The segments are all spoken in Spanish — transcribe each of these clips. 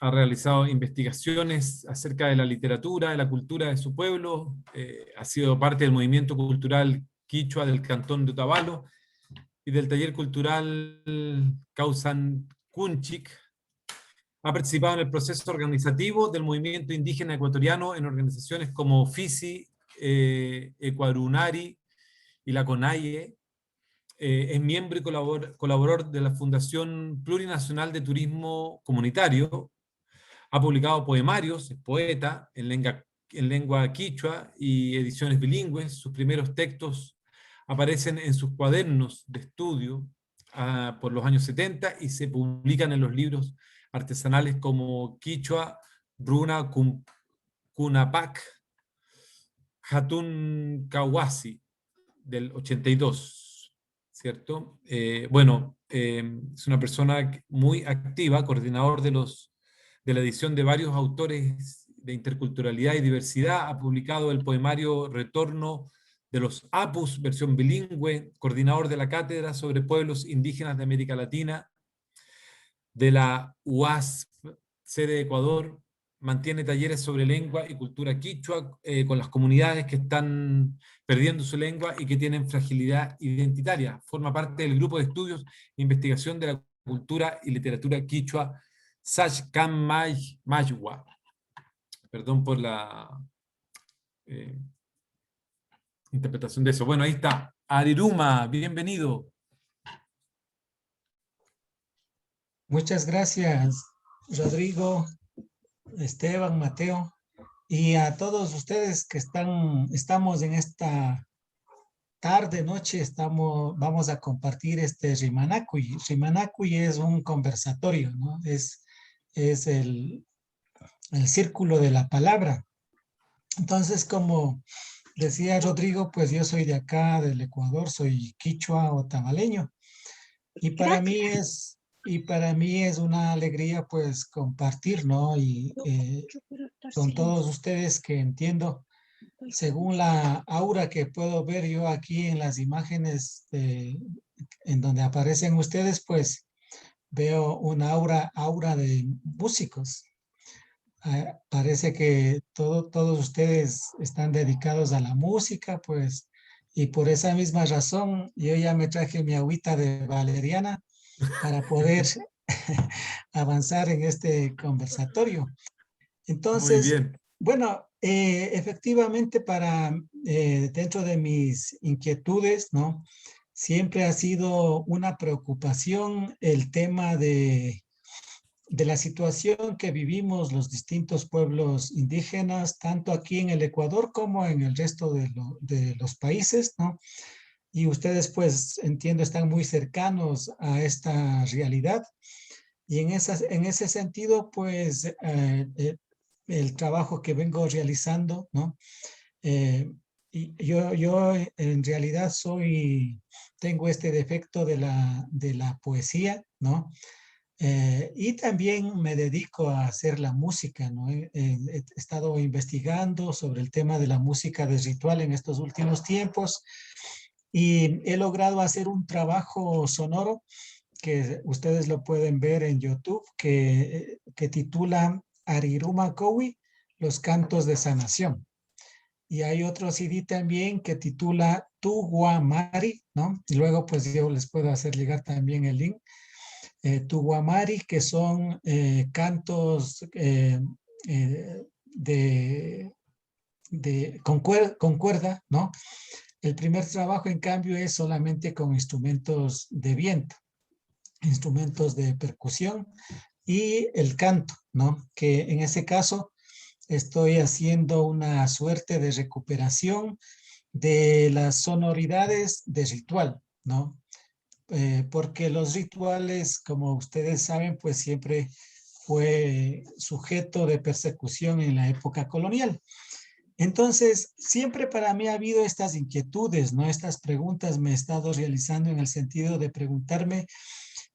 ha realizado investigaciones acerca de la literatura, de la cultura de su pueblo, ha sido parte del movimiento cultural quichua del Cantón de Otavalo y del taller cultural Causan Kunchik. Ha participado en el proceso organizativo del movimiento indígena ecuatoriano en organizaciones como FISI, Ecuarunari y la CONAIE. Es miembro y colaborador de la Fundación Plurinacional de Turismo Comunitario. Ha publicado poemarios, es poeta en lengua quichua y ediciones bilingües. Sus primeros textos aparecen en sus cuadernos de estudio por los años 70 y se publican en los libros artesanales como Quichua, Runa Kunapak, Hatun Kawasi, del 82, ¿cierto? Es una persona muy activa, coordinador de la edición de varios autores de interculturalidad y diversidad, ha publicado el poemario Retorno de los Apus, versión bilingüe, coordinador de la cátedra sobre pueblos indígenas de América Latina, de la UASP, sede de Ecuador, mantiene talleres sobre lengua y cultura quichua con las comunidades que están perdiendo su lengua y que tienen fragilidad identitaria. Forma parte del grupo de estudios e investigación de la cultura y literatura quichua Sachkan Maywa. Perdón por la eh, interpretación de eso. Bueno, ahí está. Ariruma, bienvenido. Muchas gracias, Rodrigo, Esteban, Mateo, y a todos ustedes que estamos en esta tarde, noche, vamos a compartir este Rimanacuy. Rimanacuy es un conversatorio, ¿no? Es el círculo de la palabra. Entonces, como decía Rodrigo, pues yo soy de acá, del Ecuador, soy quichua o tabaleño. Y para mí es una alegría pues compartir, ¿no? Y con todos ustedes que entiendo, según la aura que puedo ver yo aquí en las imágenes en donde aparecen ustedes, pues veo una aura de músicos. Parece que todos ustedes están dedicados a la música, pues, y por esa misma razón yo ya me traje mi agüita de valeriana para poder avanzar en este conversatorio. Muy Entonces, bien. bueno, efectivamente dentro de mis inquietudes, ¿no? Siempre ha sido una preocupación el tema de la situación que vivimos los distintos pueblos indígenas, tanto aquí en el Ecuador como en el resto de los países, ¿no? Y ustedes, pues, entiendo, están muy cercanos a esta realidad. Y en ese sentido, pues, el trabajo que vengo realizando, ¿no? Eh, y yo en realidad tengo este defecto de la poesía, ¿no? Y también me dedico a hacer la música, ¿no? He estado investigando sobre el tema de la música de ritual en estos últimos tiempos y he logrado hacer un trabajo sonoro que ustedes lo pueden ver en YouTube, que titula Ariruma Kowi, los cantos de sanación. Y hay otro CD también que titula Tuguamari, ¿no? Y luego pues yo les puedo hacer llegar también el link. Tuguamari, que son cantos con cuerda, ¿no? El primer trabajo, en cambio, es solamente con instrumentos de viento, instrumentos de percusión y el canto, ¿no? Que en ese caso estoy haciendo una suerte de recuperación de las sonoridades de ritual, ¿no? Porque los rituales, como ustedes saben, pues siempre fue sujeto de persecución en la época colonial. Entonces, siempre para mí ha habido estas inquietudes, ¿no? Estas preguntas me he estado realizando en el sentido de preguntarme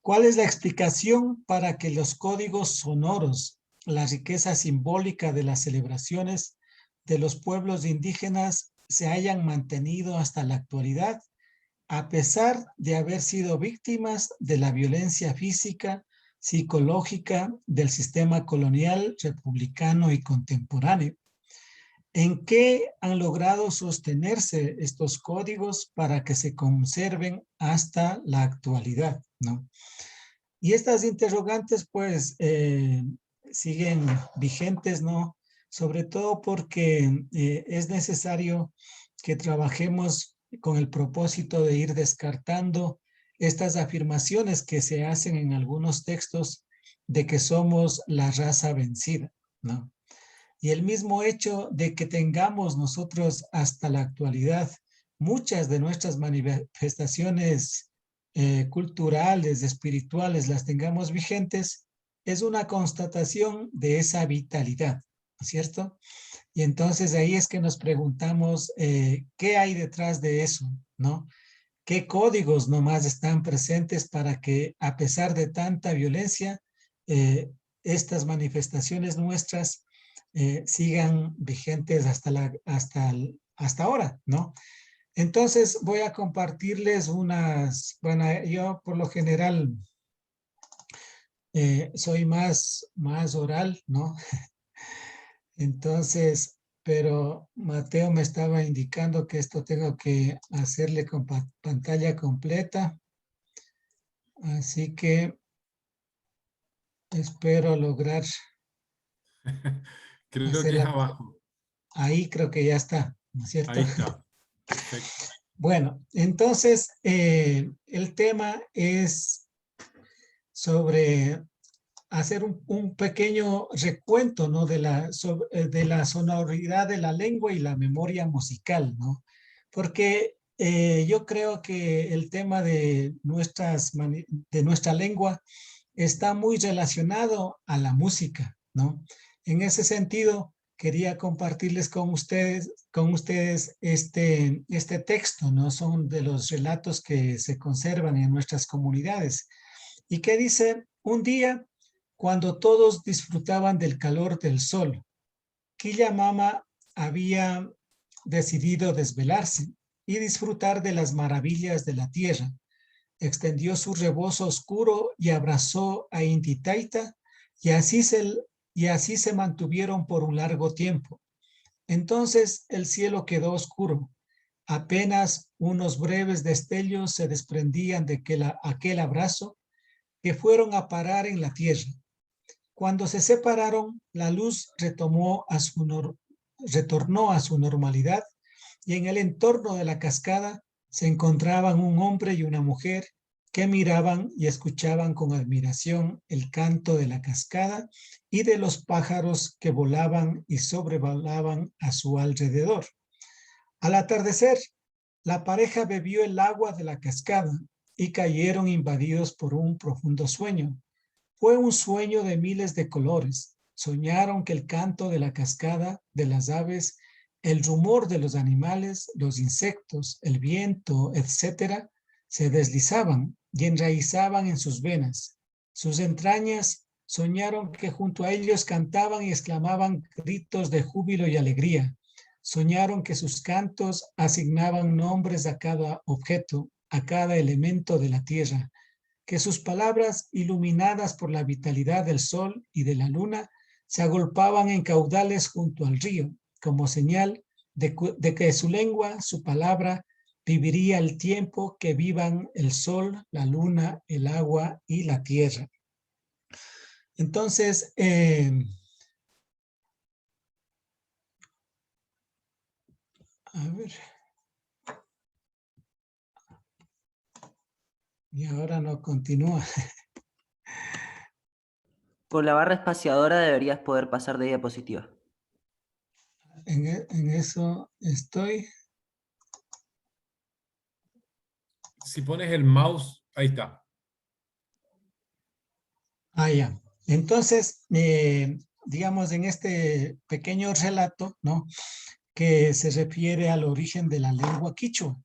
cuál es la explicación para que los códigos sonoros, la riqueza simbólica de las celebraciones de los pueblos indígenas se hayan mantenido hasta la actualidad a pesar de haber sido víctimas de la violencia física, psicológica del sistema colonial, republicano y contemporáneo. ¿En qué han logrado sostenerse estos códigos para que se conserven hasta la actualidad, ¿no? Y estas interrogantes, pues, siguen vigentes, ¿no? Sobre todo porque es necesario que trabajemos con el propósito de ir descartando estas afirmaciones que se hacen en algunos textos de que somos la raza vencida, ¿no? Y el mismo hecho de que tengamos nosotros hasta la actualidad muchas de nuestras manifestaciones culturales, espirituales, las tengamos vigentes, es una constatación de esa vitalidad, ¿no es cierto? Y entonces ahí es que nos preguntamos qué hay detrás de eso, ¿no? ¿Qué códigos nomás están presentes para que a pesar de tanta violencia, estas manifestaciones nuestras sigan vigentes hasta ahora, ¿no? Entonces voy a compartirles bueno, yo por lo general soy más oral, ¿no? Entonces, pero Mateo me estaba indicando que esto tengo que hacerle con pantalla completa, así que espero lograr Creo que es hacerla. abajo. Ahí creo que ya está, ¿no es cierto? Ahí está. Perfecto. Bueno, entonces el tema es sobre hacer un pequeño recuento, ¿no? De la sonoridad de la lengua y la memoria musical, ¿no? Porque yo creo que el tema de de nuestra lengua está muy relacionado a la música, ¿no? En ese sentido, quería compartirles con ustedes este texto, ¿no? Son de los relatos que se conservan en nuestras comunidades. Y que dice, un día, cuando todos disfrutaban del calor del sol, Quilla Mama había decidido desvelarse y disfrutar de las maravillas de la tierra. Extendió su rebozo oscuro y abrazó a Intitaita y y así se mantuvieron por un largo tiempo. Entonces el cielo quedó oscuro. Apenas unos breves destellos se desprendían de aquel abrazo que fueron a parar en la tierra. Cuando se separaron, la luz retornó a su normalidad y en el entorno de la cascada se encontraban un hombre y una mujer que miraban y escuchaban con admiración el canto de la cascada y de los pájaros que volaban y sobrevolaban a su alrededor. Al atardecer, la pareja bebió el agua de la cascada y cayeron invadidos por un profundo sueño. Fue un sueño de miles de colores. Soñaron que el canto de la cascada, de las aves, el rumor de los animales, los insectos, el viento, etcétera, se deslizaban y enraizaban en sus venas. Sus entrañas soñaron que junto a ellos cantaban y exclamaban gritos de júbilo y alegría. Soñaron que sus cantos asignaban nombres a cada objeto, a cada elemento de la tierra, que sus palabras, iluminadas por la vitalidad del sol y de la luna, se agolpaban en caudales junto al río, como señal de que su lengua, su palabra, viviría el tiempo que vivan el sol, la luna, el agua y la tierra. Entonces, a ver. Y ahora no continúa. Con la barra espaciadora deberías poder pasar de diapositiva. En eso estoy. Si pones el mouse, ahí está. Ah, ya. Entonces, digamos, en este pequeño relato, ¿no? Que se refiere al origen de la lengua quichua.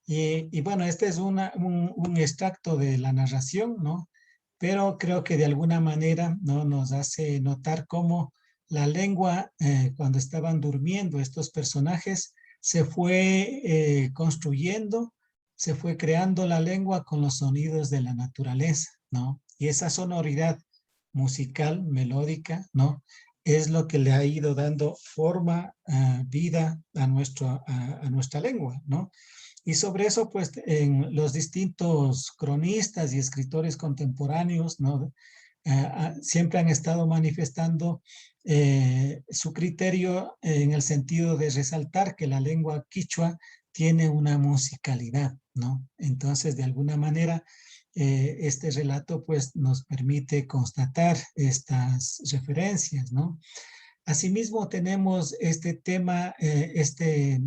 Y bueno, este es un extracto de la narración, ¿no? Pero creo que de alguna manera, ¿no? Nos hace notar cómo la lengua, cuando estaban durmiendo estos personajes, se fue construyendo se fue creando la lengua con los sonidos de la naturaleza, ¿no? Y esa sonoridad musical, melódica, ¿no? Es lo que le ha ido dando forma, vida a nuestra lengua, ¿no? Y sobre eso, pues, en los distintos cronistas y escritores contemporáneos, ¿no? Siempre han estado manifestando su criterio en el sentido de resaltar que la lengua quichua tiene una musicalidad, ¿no? Entonces, de alguna manera, este relato, pues, nos permite constatar estas referencias, ¿no? Asimismo, tenemos este tema, este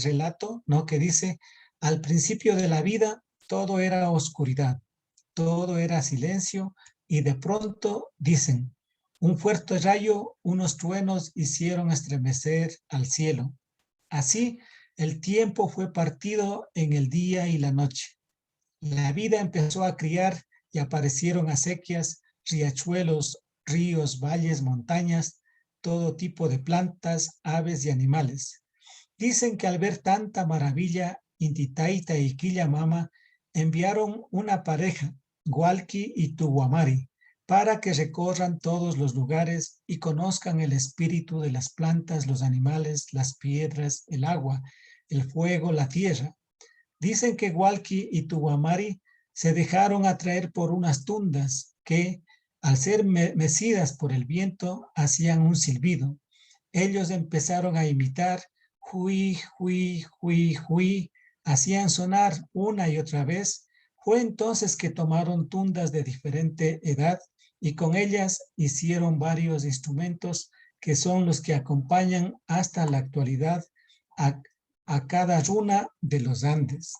relato, ¿no? Que dice, al principio de la vida, todo era oscuridad, todo era silencio, y de pronto dicen, un fuerte rayo, unos truenos hicieron estremecer al cielo. Así, el tiempo fue partido en el día y la noche. La vida empezó a criar y aparecieron acequias, riachuelos, ríos, valles, montañas, todo tipo de plantas, aves y animales. Dicen que al ver tanta maravilla, Intitaita y Quillamama enviaron una pareja, Hualqui y Tuguamari, para que recorran todos los lugares y conozcan el espíritu de las plantas, los animales, las piedras, el agua, el fuego, la tierra. Dicen que Hualqui y Tuguamari se dejaron atraer por unas tundas que, al ser mecidas por el viento, hacían un silbido. Ellos empezaron a imitar, hui, hui, hui, hui, hacían sonar una y otra vez. Fue entonces que tomaron tundas de diferente edad y con ellas hicieron varios instrumentos que son los que acompañan hasta la actualidad a cada runa de los Andes.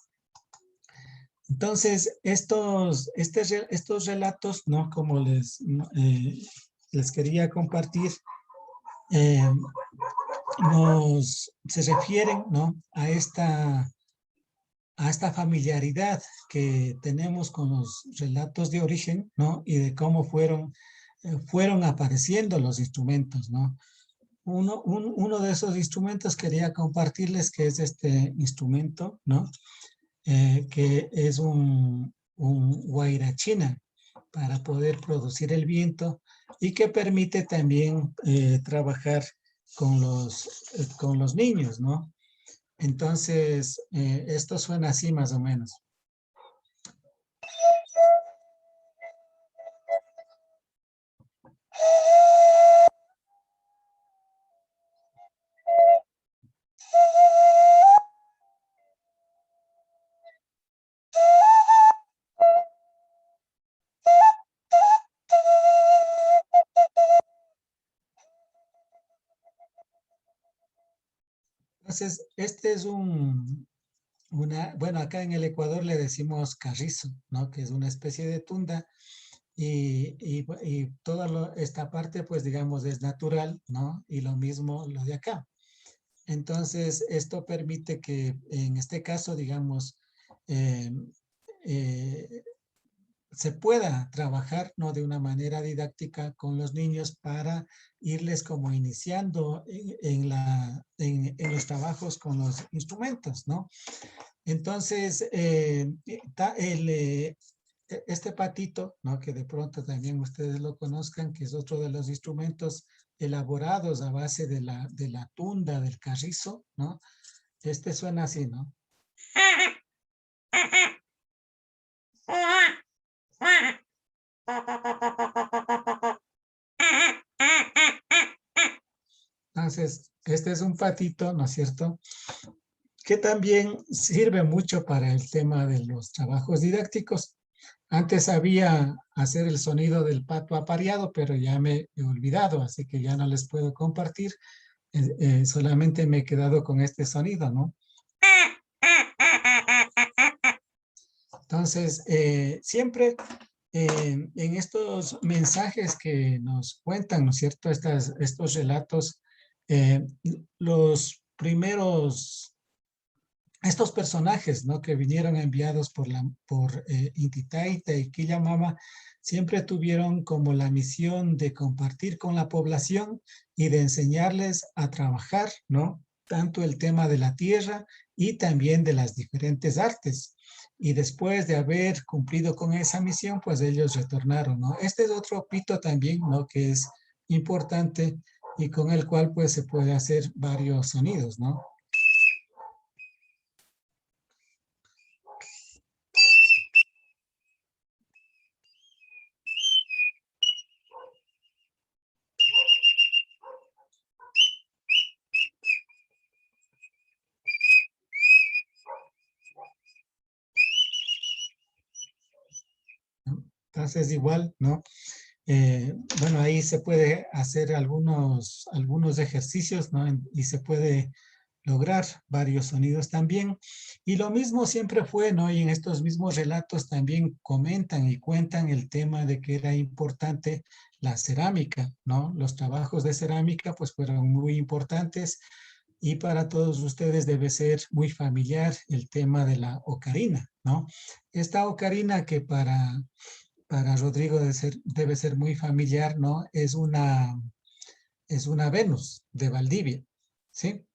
Entonces, estos relatos, ¿no? Como les quería compartir, se refieren, ¿no? a esta familiaridad que tenemos con los relatos de origen, ¿no? Y de cómo fueron apareciendo los instrumentos, ¿no? Uno de esos instrumentos quería compartirles, que es este instrumento, ¿no? Que es un guairachina para poder producir el viento y que permite también trabajar con los niños, ¿no? Entonces, esto suena así más o menos. Entonces, este es bueno, acá en el Ecuador le decimos carrizo, ¿no? Que es una especie de tunda y toda esta parte, pues digamos, es natural, ¿no? Y lo mismo lo de acá. Entonces, esto permite que en este caso, digamos, eh, eh, se pueda trabajar, ¿no? De una manera didáctica con los niños para irles como iniciando en los trabajos con los instrumentos, ¿no? Entonces, este patito, ¿no? Que de pronto también ustedes lo conozcan, que es otro de los instrumentos elaborados a base de la tunda, del carrizo, ¿no? Este suena así, ¿no? Entonces, este es un patito, ¿no es cierto?, que también sirve mucho para el tema de los trabajos didácticos. Antes sabía hacer el sonido del pato apareado, pero ya me he olvidado, así que ya no les puedo compartir. Solamente me he quedado con este sonido, ¿no? Entonces, siempre en estos mensajes que nos cuentan, ¿no es cierto?, estos relatos, los primeros, estos personajes, ¿no?, que vinieron enviados por Intitaita y Quillamama, siempre tuvieron como la misión de compartir con la población y de enseñarles a trabajar, ¿no?, tanto el tema de la tierra y también de las diferentes artes. Y después de haber cumplido con esa misión, pues ellos retornaron, ¿no? Este es otro pito también, ¿no? Que es importante y con el cual pues se puede hacer varios sonidos, ¿no? Entonces igual, ¿no? Bueno, ahí se puede hacer algunos ejercicios, ¿no? Y se puede lograr varios sonidos también. Y lo mismo siempre fue, ¿no? Y en estos mismos relatos también comentan y cuentan el tema de que era importante la cerámica, ¿no? Los trabajos de cerámica pues fueron muy importantes y para todos ustedes debe ser muy familiar el tema de la ocarina, ¿no? Esta ocarina que para Rodrigo debe ser muy familiar, ¿no? Es una Venus de Valdivia, ¿sí?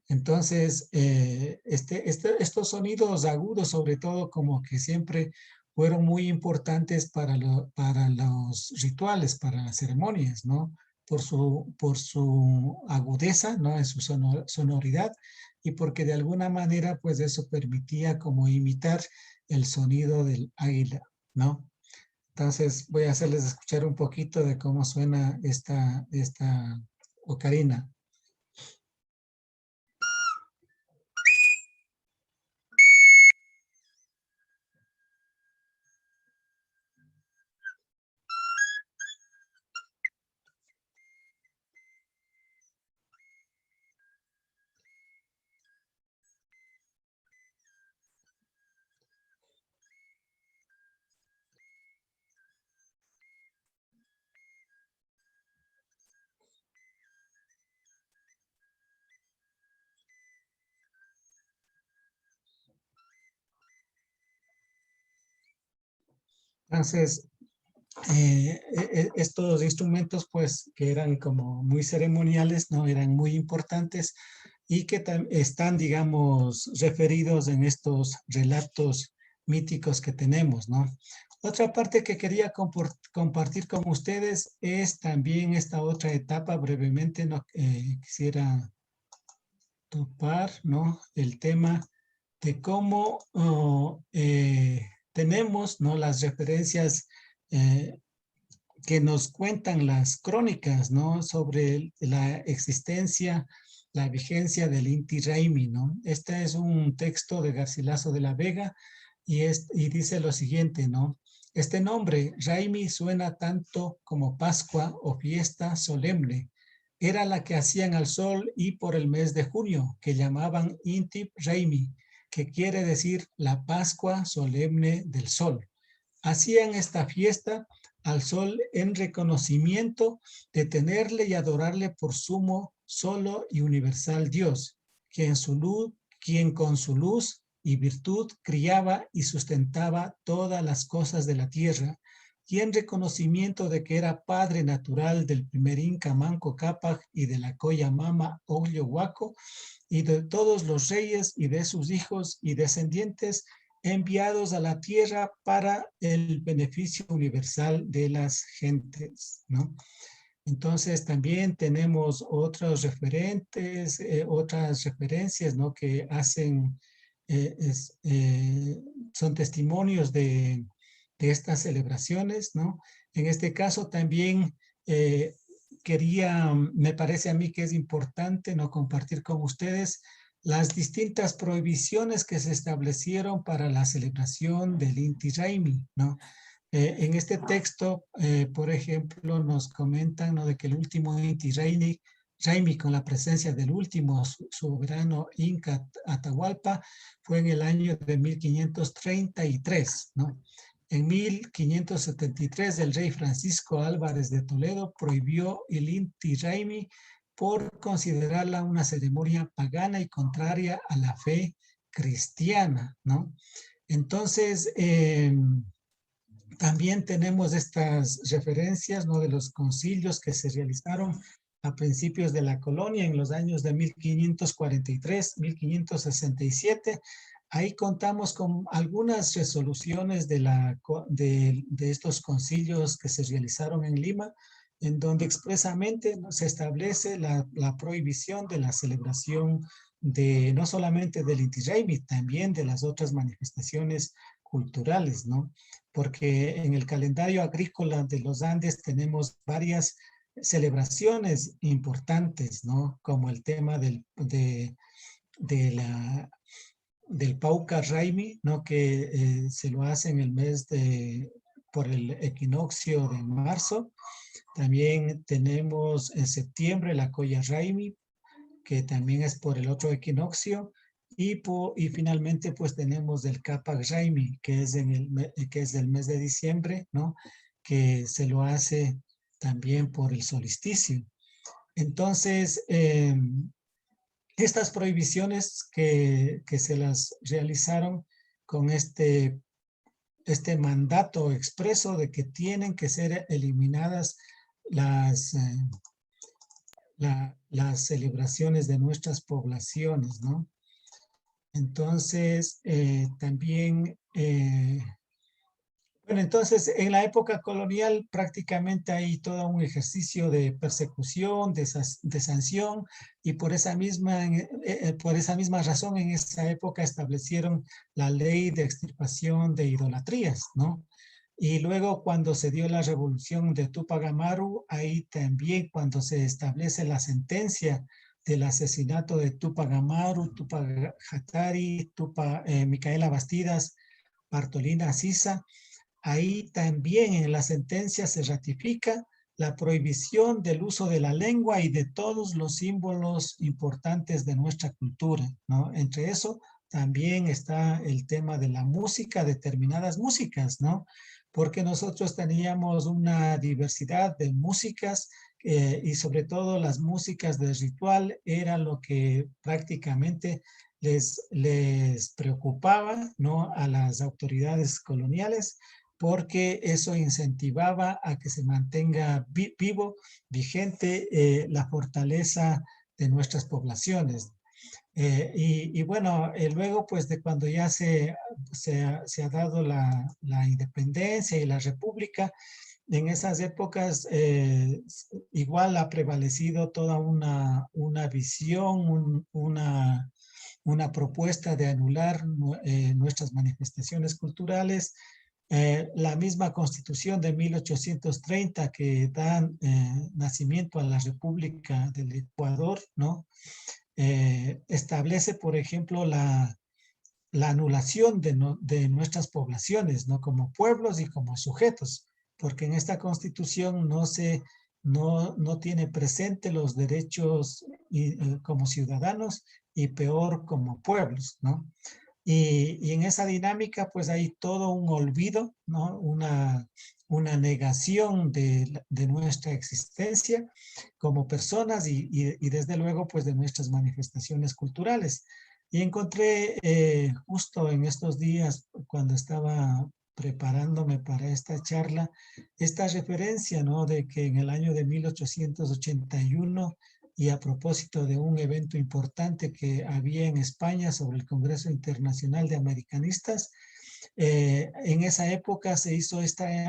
Entonces, estos sonidos agudos, sobre todo, como que siempre fueron muy importantes para los rituales, para las ceremonias, ¿no? Por su agudeza, ¿no? En su sonoridad y porque de alguna manera, pues eso permitía como imitar el sonido del águila, ¿no? Entonces voy a hacerles escuchar un poquito de cómo suena esta ocarina. Entonces, estos instrumentos, pues, que eran como muy ceremoniales, ¿no? Eran muy importantes y que están, digamos, referidos en estos relatos míticos que tenemos, ¿no? Otra parte que quería compartir con ustedes es también esta otra etapa, brevemente, ¿no? Quisiera topar, ¿no? El tema de cómo tenemos, ¿no? Las referencias eh, que nos cuentan las crónicas, ¿no? Sobre la existencia, la vigencia del Inti Raymi, ¿no? Este es un texto de Garcilaso de la Vega y dice lo siguiente, ¿no? Este nombre, Raymi, suena tanto como Pascua o fiesta solemne. Era la que hacían al sol y por el mes de junio, que llamaban Inti Raymi, que quiere decir la Pascua solemne del sol. Hacían esta fiesta al sol en reconocimiento de tenerle y adorarle por sumo, solo y universal Dios, quien con su luz y virtud criaba y sustentaba todas las cosas de la tierra, y en reconocimiento de que era padre natural del primer Inca Manco Cápac y de la Coya Mama Oglio Huaco, y de todos los reyes y de sus hijos y descendientes enviados a la tierra para el beneficio universal de las gentes, ¿no? Entonces también tenemos otros referentes, otras referencias, ¿no? Que hacen, son testimonios de estas celebraciones, ¿no? En este caso también me parece a mí que es importante, ¿no? Compartir con ustedes las distintas prohibiciones que se establecieron para la celebración del Inti Raymi, ¿no? En este texto, por ejemplo, nos comentan, ¿no? De que el último Inti Raymi, con la presencia del último soberano Inca Atahualpa, fue en el año de 1533, ¿no? En 1573, el rey Francisco Álvarez de Toledo prohibió el Inti Raymi por considerarla una ceremonia pagana y contraria a la fe cristiana, ¿no? Entonces, también tenemos estas referencias, ¿no? De los concilios que se realizaron a principios de la colonia, en los años de 1543, 1567. Ahí contamos con algunas resoluciones de estos concilios que se realizaron en Lima, en donde expresamente, ¿no?, se establece la prohibición de la celebración no solamente del Inti Raymi, también de las otras manifestaciones culturales, ¿no? Porque en el calendario agrícola de los Andes tenemos varias celebraciones importantes, ¿no? Como el tema de del Pauca Raimi, ¿no? Que se lo hace en el por el equinoccio de marzo. También tenemos en septiembre la Colla Raimi, que también es por el otro equinoccio. Y finalmente pues tenemos el Capac Raimi, que es, que es del mes de diciembre, ¿no? Que se lo hace también por el solsticio. Entonces, estas prohibiciones que se las realizaron con este mandato expreso de que tienen que ser eliminadas las, las celebraciones de nuestras poblaciones, ¿no? Entonces, también, bueno, entonces en la época colonial prácticamente hay todo un ejercicio de persecución, de sanción, y por esa misma razón en esa época establecieron la ley de extirpación de idolatrías, ¿no? Y luego cuando se dio la revolución de Tupac Amaru, ahí también cuando se establece la sentencia del asesinato de Tupac Amaru, Tupac Hatari, Micaela Bastidas, Bartolina Sisa, ahí también en la sentencia se ratifica la prohibición del uso de la lengua y de todos los símbolos importantes de nuestra cultura, ¿no? Entre eso también está el tema de la música, determinadas músicas, ¿no? Porque nosotros teníamos una diversidad de músicas y sobre todo las músicas de ritual era lo que prácticamente les preocupaba, ¿no?, a las autoridades coloniales, porque eso incentivaba a que se mantenga vivo, vigente, la fortaleza de nuestras poblaciones. Bueno, luego pues de cuando ya se ha dado la independencia y la república, en esas épocas igual ha prevalecido toda una visión, una propuesta de anular nuestras manifestaciones culturales. La misma Constitución de 1830 que da nacimiento a la República del Ecuador, ¿no? Establece, por ejemplo, la anulación de nuestras poblaciones, ¿no?, como pueblos y como sujetos, porque en esta Constitución no tiene presente los derechos como ciudadanos y peor como pueblos, ¿no? Y en esa dinámica, pues hay todo un olvido, ¿no? Una negación de nuestra existencia como personas y desde luego, pues de nuestras manifestaciones culturales. Y encontré justo en estos días, cuando estaba preparándome para esta charla, esta referencia, ¿no?, de que en el año de 1881, y a propósito de un evento importante que había en España sobre el Congreso Internacional de Americanistas, en esa época se hizo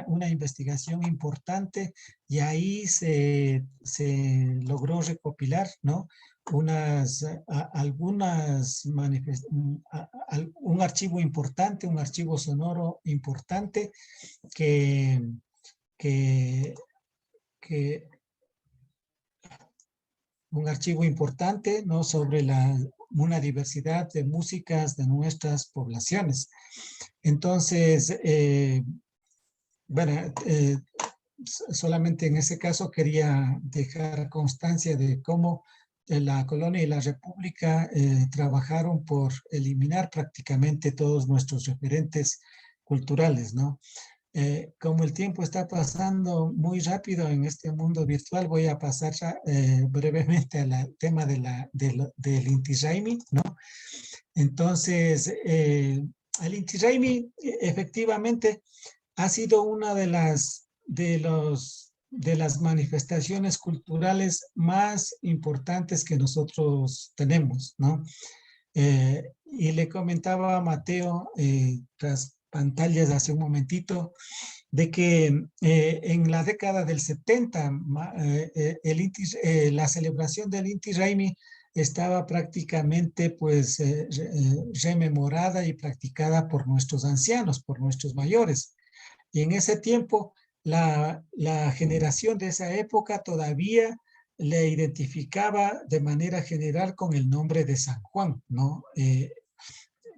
una investigación importante y ahí se logró recopilar, ¿no?, un archivo importante, un archivo sonoro importante que, que, que un archivo importante, ¿no?, sobre una diversidad de músicas de nuestras poblaciones. Entonces, bueno, solamente en ese caso quería dejar constancia de cómo la colonia y la república trabajaron por eliminar prácticamente todos nuestros referentes culturales, ¿no? Como el tiempo está pasando muy rápido en este mundo virtual, voy a pasar brevemente al tema del Inti Raymi, ¿no? Entonces, el Inti Raymi efectivamente ha sido una de de las manifestaciones culturales más importantes que nosotros tenemos, ¿no? Y le comentaba a Mateo, tras pantallas hace un momentito, de que en la década del 70, la celebración del Inti Raymi estaba prácticamente pues rememorada y practicada por nuestros ancianos, por nuestros mayores. Y en ese tiempo, la generación de esa época todavía le identificaba de manera general con el nombre de San Juan, ¿no?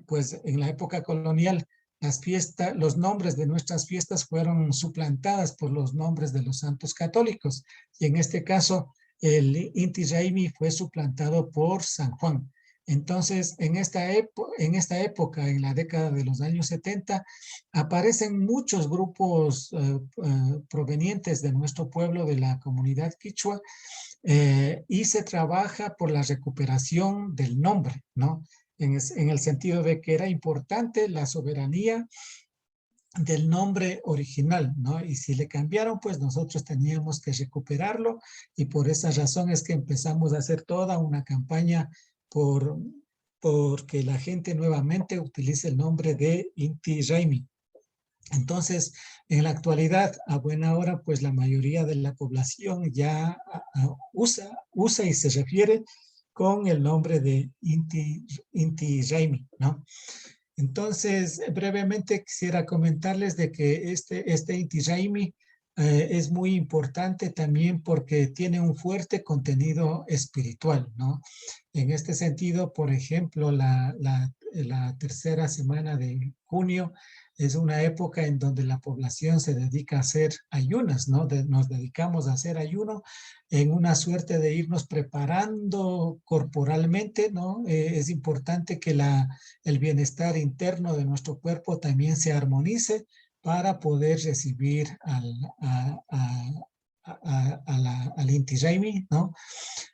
Pues en la época colonial, las fiestas, los nombres de nuestras fiestas fueron suplantadas por los nombres de los santos católicos. Y en este caso, el Inti Raymi fue suplantado por San Juan. Entonces, en esta época, en la década de los años 70, aparecen muchos grupos provenientes de nuestro pueblo, de la comunidad quichua, y se trabaja por la recuperación del nombre, ¿no? En el sentido de que era importante la soberanía del nombre original, ¿no? Y si le cambiaron, pues nosotros teníamos que recuperarlo, y por esa razón es que empezamos a hacer toda una campaña porque la gente nuevamente utilice el nombre de Inti Raymi. Entonces, en la actualidad, a buena hora, pues la mayoría de la población ya usa y se refiere con el nombre de Inti Raymi, ¿no? Entonces, brevemente quisiera comentarles de que este Inti Raymi es muy importante también porque tiene un fuerte contenido espiritual, ¿no? En este sentido, por ejemplo, la tercera semana de junio es una época en donde la población se dedica a hacer ayunas, ¿no? Nos dedicamos a hacer ayuno en una suerte de irnos preparando corporalmente, ¿no? Es importante que el bienestar interno de nuestro cuerpo también se armonice para poder recibir al Inti Raymi, ¿no?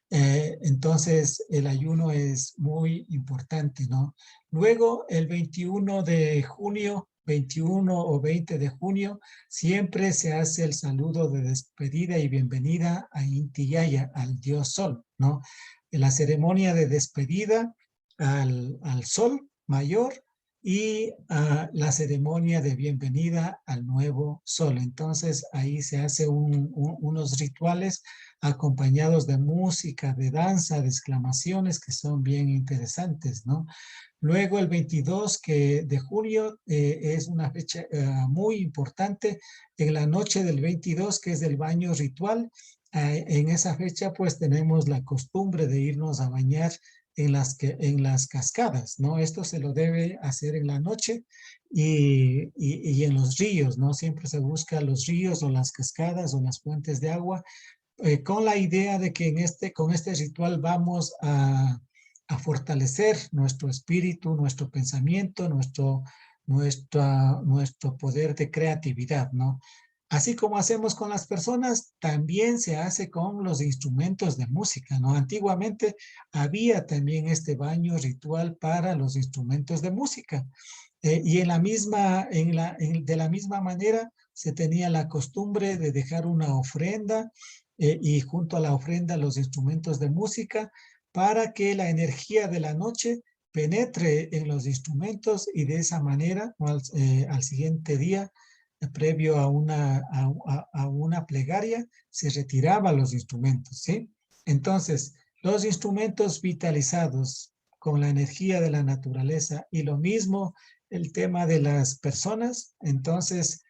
Entonces, el ayuno es muy importante, ¿no? Luego, el 21 de junio, 21 o 20 de junio, siempre se hace el saludo de despedida y bienvenida a Inti Yaya, al dios sol, ¿no? En la ceremonia de despedida al sol mayor y la ceremonia de bienvenida al nuevo sol. Entonces, ahí se hace unos rituales acompañados de música, de danza, de exclamaciones que son bien interesantes, ¿no? Luego el 22 de junio es una fecha muy importante. En la noche del 22, que es el baño ritual, en esa fecha pues tenemos la costumbre de irnos a bañar en las cascadas, ¿no? Esto se lo debe hacer en la noche y en los ríos, ¿no? Siempre se busca los ríos o las cascadas o las fuentes de agua con la idea de que con este ritual vamos a fortalecer nuestro espíritu, nuestro pensamiento, nuestro poder de creatividad, ¿no? Así como hacemos con las personas, también se hace con los instrumentos de música, ¿no? Antiguamente había también este baño ritual para los instrumentos de música. Y de la misma manera se tenía la costumbre de dejar una ofrenda y junto a la ofrenda los instrumentos de música para que la energía de la noche penetre en los instrumentos y de esa manera al siguiente día, previo a una plegaria, se retiraban los instrumentos, ¿sí? Entonces, los instrumentos vitalizados con la energía de la naturaleza y lo mismo el tema de las personas, entonces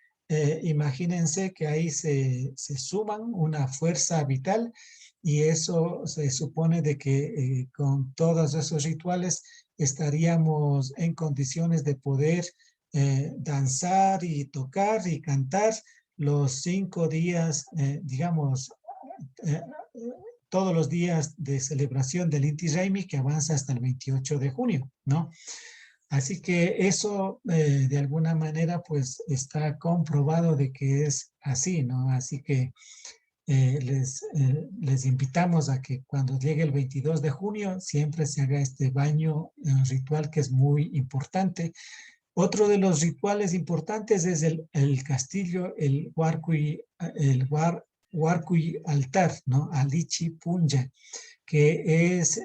imagínense que ahí se suman una fuerza vital y eso se supone de que con todos esos rituales estaríamos en condiciones de poder danzar y tocar y cantar los 5 días, digamos, eh, todos los días de celebración del Inti Raymi que avanza hasta el 28 de junio, ¿no? Así que eso de alguna manera pues está comprobado de que es así, ¿no? Así que les invitamos a que cuando llegue el 22 de junio siempre se haga este baño ritual que es muy importante. Otro de los rituales importantes es el castillo, el Huarcuy altar, ¿no? Alichi Punja, que es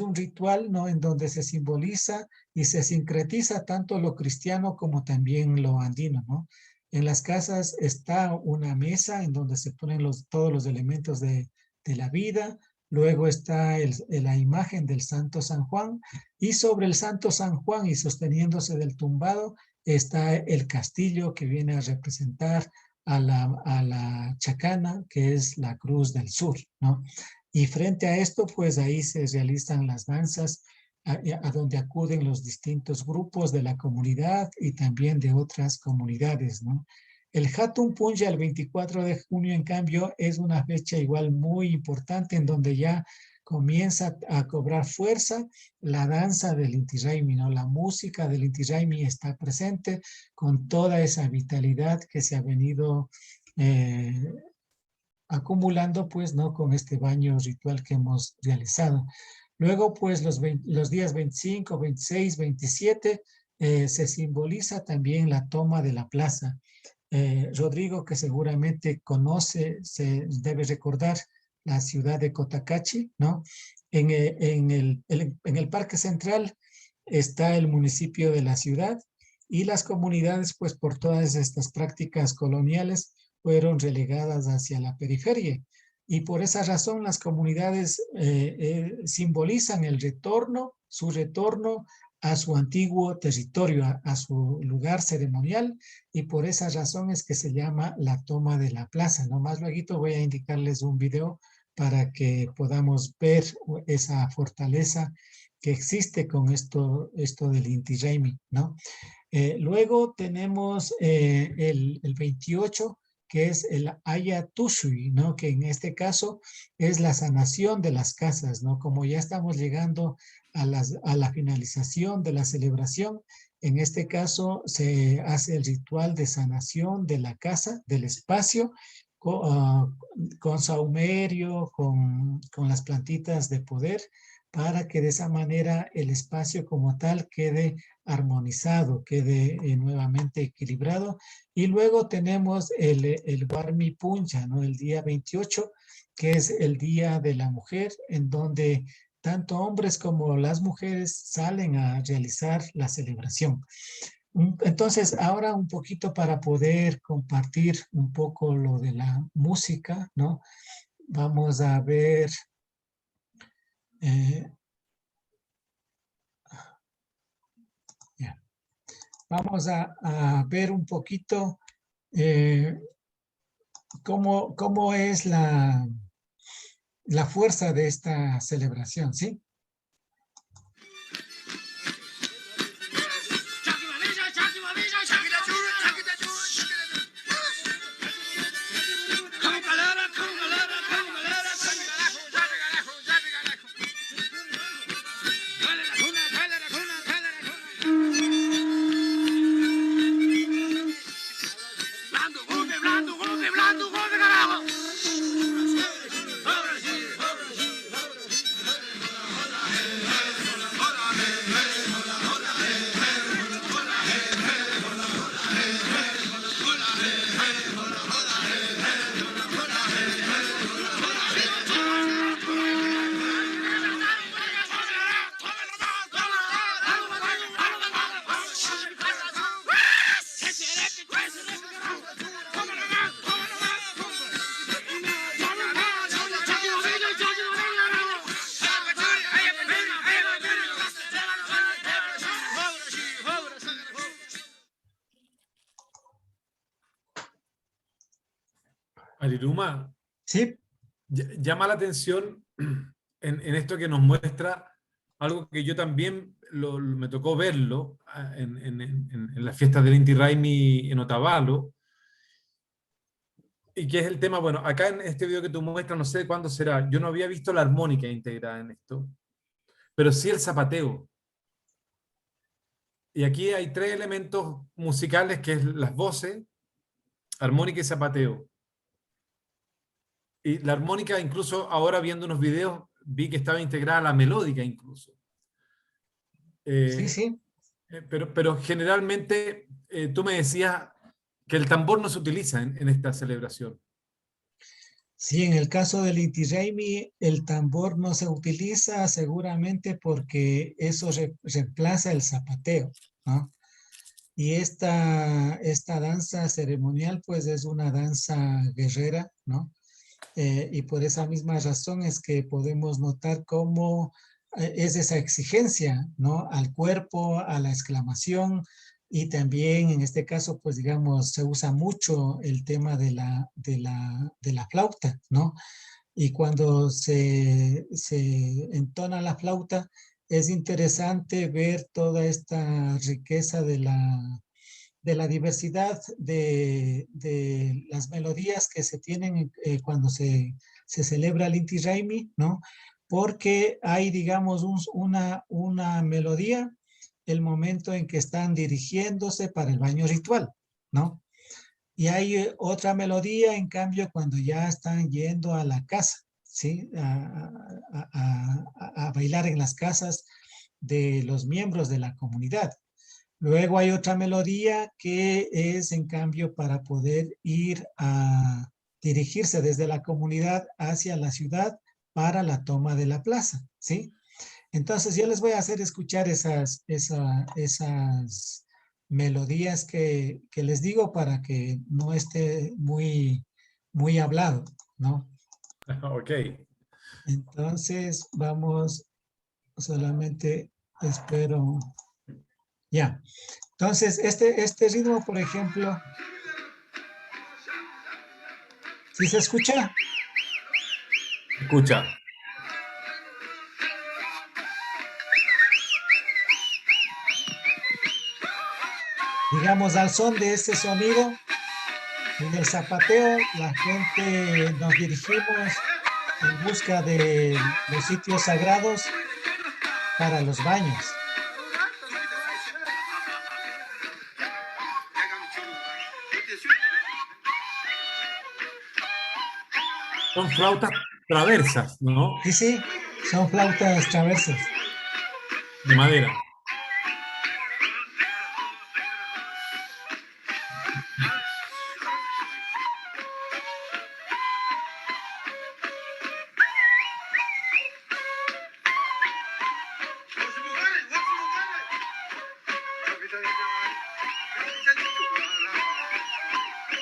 un ritual, ¿no? En donde se simboliza y se sincretiza tanto lo cristiano como también lo andino, ¿no? En las casas está una mesa en donde se ponen todos los elementos de la vida. Luego está la imagen del Santo San Juan, y sobre el Santo San Juan y sosteniéndose del tumbado está el castillo que viene a representar a la chacana, que es la Cruz del Sur, ¿no? Y frente a esto, pues ahí se realizan las danzas a donde acuden los distintos grupos de la comunidad y también de otras comunidades, ¿no? El Hatun Punja, el 24 de junio, en cambio, es una fecha igual muy importante en donde ya comienza a cobrar fuerza la danza del Inti Raymi, ¿no? La música del Inti Raymi está presente con toda esa vitalidad que se ha venido acumulando, pues, ¿no? Con este baño ritual que hemos realizado. Luego, pues, los días 25, 26, 27, se simboliza también la toma de la plaza. Rodrigo, que seguramente conoce, se debe recordar la ciudad de Cotacachi, ¿no? En el Parque Central está el municipio de la ciudad, y las comunidades, pues por todas estas prácticas coloniales, fueron relegadas hacia la periferia. Y por esa razón las comunidades simbolizan su retorno a su antiguo territorio, a su lugar ceremonial, y por esa razón es que se llama la toma de la plaza, ¿no? Más luego voy a indicarles un video para que podamos ver esa fortaleza que existe con esto del Inti Raymi, ¿no? Luego tenemos el 28, que es el Aya Tushui, ¿no? Que en este caso es la sanación de las casas, ¿no? Como ya estamos llegando a la finalización de la celebración, en este caso se hace el ritual de sanación de la casa, del espacio, con saumerio, con las plantitas de poder, para que de esa manera el espacio como tal quede armonizado, quede nuevamente equilibrado. Y luego tenemos el Warmi Punja, ¿no? El día 28, que es el Día de la Mujer, en donde tanto hombres como las mujeres salen a realizar la celebración. Entonces, ahora un poquito para poder compartir un poco lo de la música, ¿no? Vamos a ver... yeah. Vamos a ver un poquito cómo es la fuerza de esta celebración, ¿sí? Ariruma, Sí, llama la atención en esto que nos muestra algo que yo también me tocó verlo en las fiestas del Inti Raymi en Otavalo, y que es el tema, bueno, acá en este video que tú muestras, no sé cuándo será, yo no había visto la armónica integrada en esto, pero sí el zapateo. Y aquí hay tres elementos musicales, que es las voces, armónica y zapateo. Y la armónica, incluso ahora viendo unos videos, vi que estaba integrada la melódica incluso. sí, sí. Pero generalmente tú me decías que el tambor no se utiliza en esta celebración. Sí, en el caso del Inti Raymi, el tambor no se utiliza seguramente porque eso reemplaza el zapateo, ¿no? Y esta danza ceremonial, pues es una danza guerrera, ¿no? Y por esa misma razón es que podemos notar cómo es esa exigencia, ¿no? Al cuerpo, a la exclamación, y también en este caso, pues digamos, se usa mucho el tema de la flauta, ¿no? Y cuando se entona la flauta, es interesante ver toda esta riqueza de la diversidad de las melodías que se tienen cuando se celebra el Inti Raymi, ¿no? Porque hay, digamos, una melodía el momento en que están dirigiéndose para el baño ritual, ¿no? Y hay otra melodía, en cambio, cuando ya están yendo a la casa, ¿sí? A bailar en las casas de los miembros de la comunidad. Luego hay otra melodía que es, en cambio, para poder ir a dirigirse desde la comunidad hacia la ciudad para la toma de la plaza, ¿sí? Entonces yo les voy a hacer escuchar esas melodías que les digo para que no esté muy hablado, ¿no? Ok. Entonces vamos, solamente espero, ya. Entonces este ritmo, por ejemplo, ¿sí se escucha? Escucha. Digamos, al son de ese sonido, en el zapateo, la gente nos dirigimos en busca de los sitios sagrados para los baños. Son flautas traversas, ¿no? Sí, sí, son flautas traversas. De madera.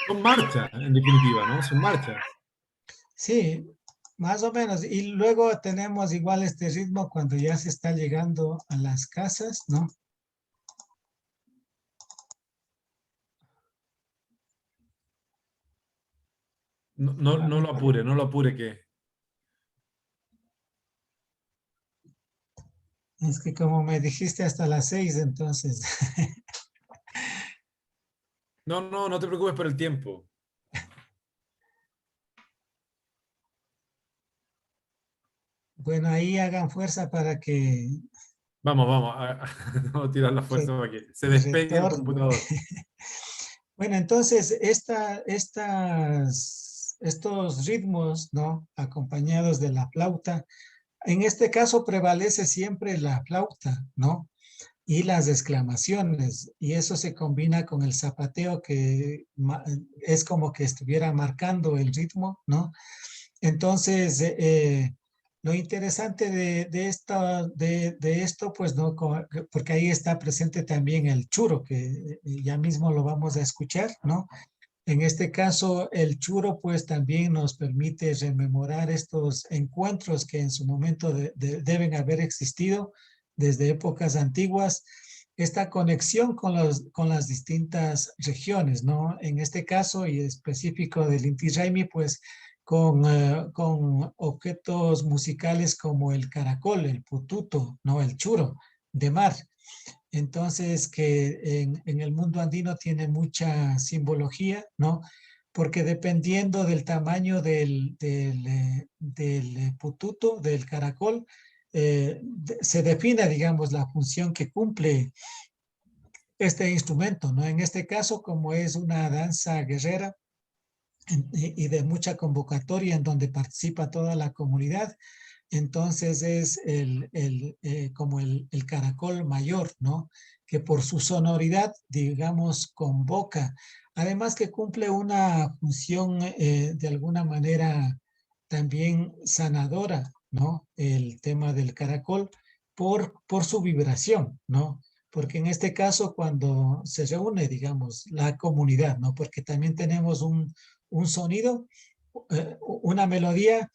Son marchas, en definitiva, ¿no? Son marchas. Sí, más o menos. Y luego tenemos igual este ritmo cuando ya se está llegando a las casas, ¿no? No, no, no lo apure que. Es que como me dijiste hasta las 6, entonces. No, no, no te preocupes por el tiempo. Bueno, ahí hagan fuerza para que Vamos, vamos vamos a tirar la fuerza para que se despegue el retorne. computador. Bueno, entonces estos ritmos, ¿no? Acompañados de la flauta, en este caso prevalece siempre la flauta, ¿no? Y las exclamaciones, y eso se combina con el zapateo que es como que estuviera marcando el ritmo, ¿no? Entonces, lo interesante de esto, pues, ¿no? Porque ahí está presente también el churo, que ya mismo lo vamos a escuchar, ¿no? En este caso, el churo, pues, también nos permite rememorar estos encuentros que en su momento deben haber existido desde épocas antiguas, esta conexión con las distintas regiones, ¿no? En este caso y específico del Inti Raymi, pues con objetos musicales como el caracol, el pututo, ¿no? El churo de mar. Entonces, que en el mundo andino tiene mucha simbología, ¿no? Porque dependiendo del tamaño del pututo, del caracol, se define, digamos, la función que cumple este instrumento, ¿no? En este caso, como es una danza guerrera y de mucha convocatoria en donde participa toda la comunidad, entonces es como el caracol mayor, ¿no? Que por su sonoridad, digamos, convoca. Además que cumple una función de alguna manera también sanadora, ¿no? El tema del caracol por su vibración, ¿no? Porque en este caso cuando se reúne, digamos, la comunidad, ¿no? Porque también tenemos un sonido, una melodía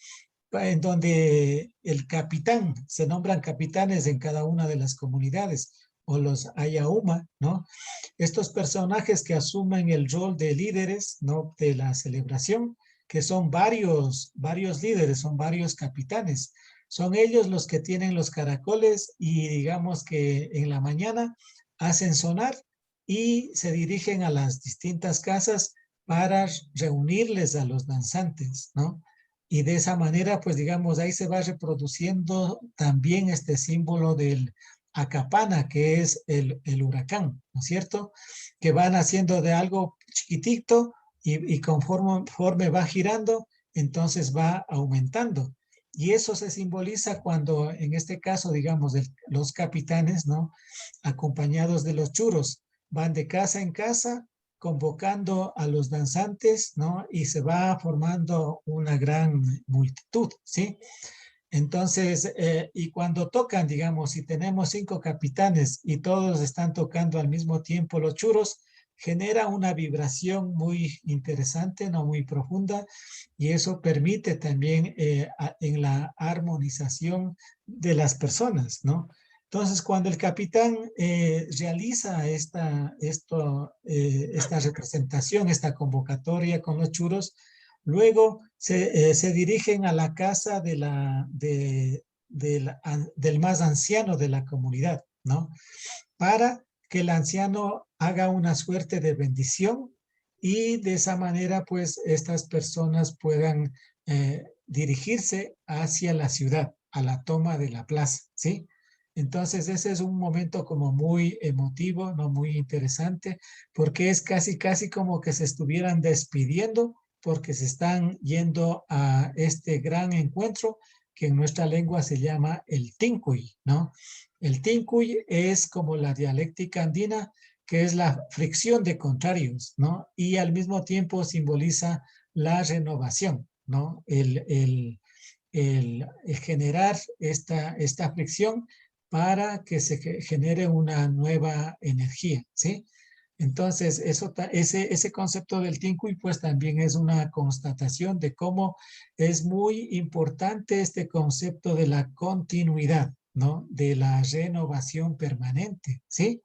en donde el capitán, se nombran capitanes en cada una de las comunidades, o los ayauma, ¿no? Estos personajes que asumen el rol de líderes, ¿no? De la celebración, que son varios líderes, son varios capitanes. Son ellos los que tienen los caracoles y digamos que en la mañana hacen sonar y se dirigen a las distintas casas para reunirles a los danzantes, ¿no? Y de esa manera, pues digamos, ahí se va reproduciendo también este símbolo del acapana, que es el huracán, ¿no es cierto? Que van haciendo de algo chiquitito y conforme va girando, entonces va aumentando. Y eso se simboliza cuando, en este caso, digamos, los capitanes, ¿no? Acompañados de los churos, van de casa en casa convocando a los danzantes, ¿no? Y se va formando una gran multitud, ¿sí? Entonces, y cuando tocan, digamos, si tenemos 5 capitanes y todos están tocando al mismo tiempo los churos, genera una vibración muy interesante, no muy profunda, y eso permite también en la armonización de las personas, ¿no? Entonces, cuando el capitán realiza esta representación, esta convocatoria con los churos, luego se dirigen a la casa del más anciano de la comunidad, ¿no? Para que el anciano haga una suerte de bendición y de esa manera, pues, estas personas puedan dirigirse hacia la ciudad, a la toma de la plaza, ¿sí? Entonces, ese es un momento como muy emotivo, ¿no? Muy interesante, porque es casi como que se estuvieran despidiendo porque se están yendo a este gran encuentro que en nuestra lengua se llama el Tincuy, ¿no? El Tincuy es como la dialéctica andina, que es la fricción de contrarios, ¿no? Y al mismo tiempo simboliza la renovación, ¿no? El generar esta fricción para que se genere una nueva energía, ¿sí? Entonces, ese concepto del Tincuy, pues también es una constatación de cómo es muy importante este concepto de la continuidad, ¿no? De la renovación permanente, ¿sí?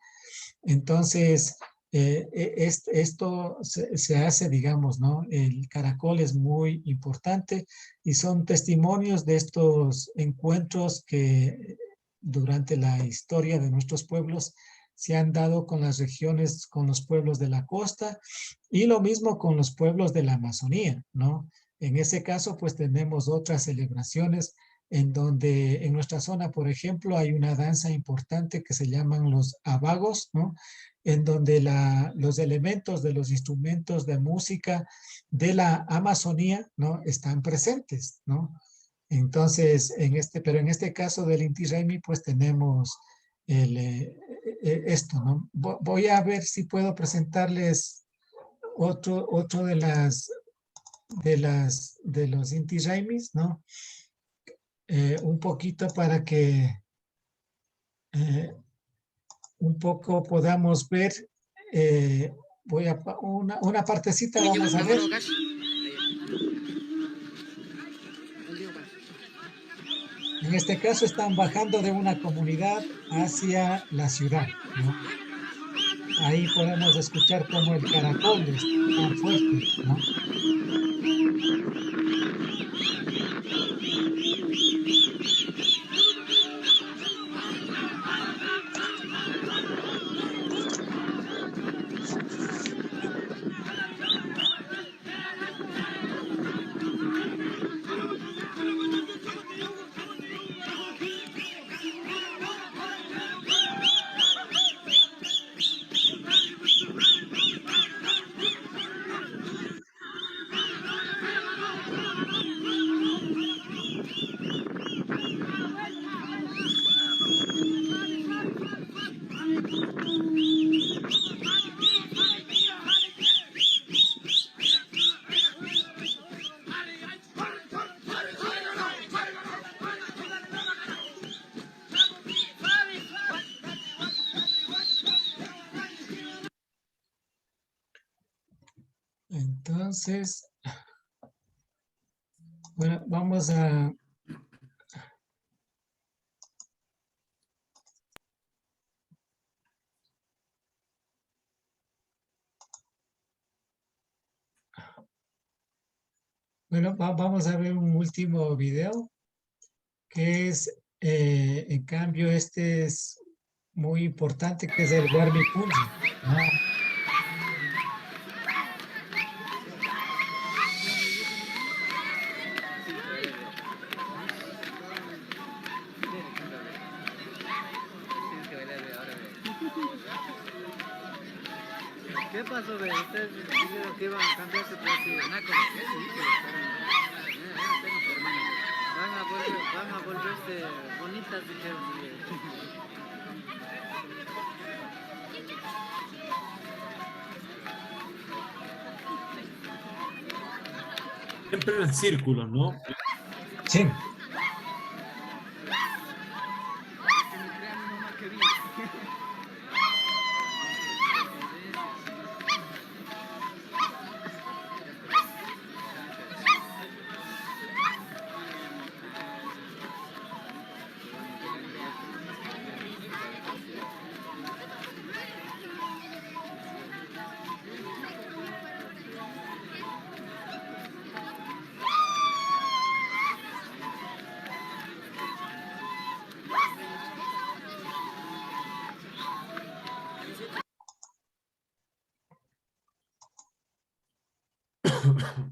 Entonces, esto se hace, digamos, ¿no? El caracol es muy importante y son testimonios de estos encuentros que durante la historia de nuestros pueblos se han dado con las regiones, con los pueblos de la costa y lo mismo con los pueblos de la Amazonía, ¿no? En ese caso, pues tenemos otras celebraciones en donde en nuestra zona, por ejemplo, hay una danza importante que se llaman los abagos, ¿no? En donde los elementos de los instrumentos de música de la Amazonía, ¿no? Están presentes, ¿no? Entonces, pero en este caso del Inti Raymi, pues tenemos esto, ¿no? Voy a ver si puedo presentarles otro de los Inti Raymis, ¿no? Un poquito para que un poco podamos ver. Voy a una partecita, vamos a ver. En este caso están bajando de una comunidad hacia la ciudad, ¿no? Ahí podemos escuchar como el caracol está fuerte, ¿no? Entonces, bueno, vamos a... Bueno, vamos a ver un último video que es, en cambio, este es muy importante, que es el Warmipunji, ¿no? ¿Qué pasó, ve? Ustedes dijeron que iban a cambiar su precio. Naco, ¿qué sí? Que lo fueron. No tengo por mano. Van a volverse bonitas, dijeron. Siempre en círculos, ¿no? Sí.